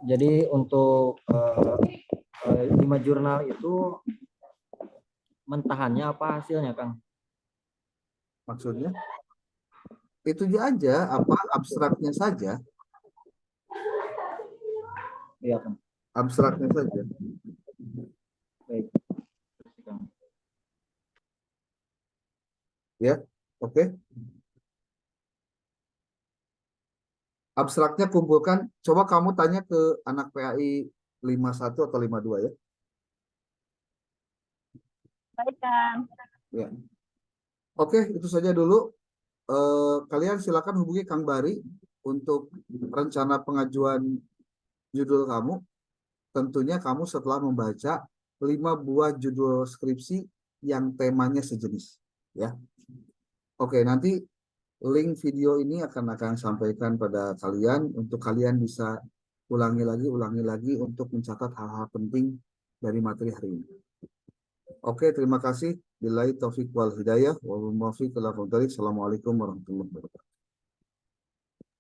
Jadi untuk 5 jurnal itu mentahannya apa hasilnya, Kang? Maksudnya? Itu aja, abstraknya saja. Iya, Kang. Abstraknya saja. Baik. Ya, oke. Abstraknya kumpulkan. Coba kamu tanya ke anak PAI 51 atau 52 ya. Baik, Kang. Ya. Oke, itu saja dulu. Kalian silakan hubungi Kang Bari untuk rencana pengajuan judul kamu. Tentunya kamu setelah membaca 5 buah judul skripsi yang temanya sejenis. Ya. Oke, nanti link video ini akan sampaikan pada kalian untuk kalian bisa ulangi lagi untuk mencatat hal-hal penting dari materi hari ini. Oke, terima kasih. Billahi taufiq wal hidayah. Wabillahi taufiq wal hidayah. Assalamualaikum warahmatullahi wabarakatuh.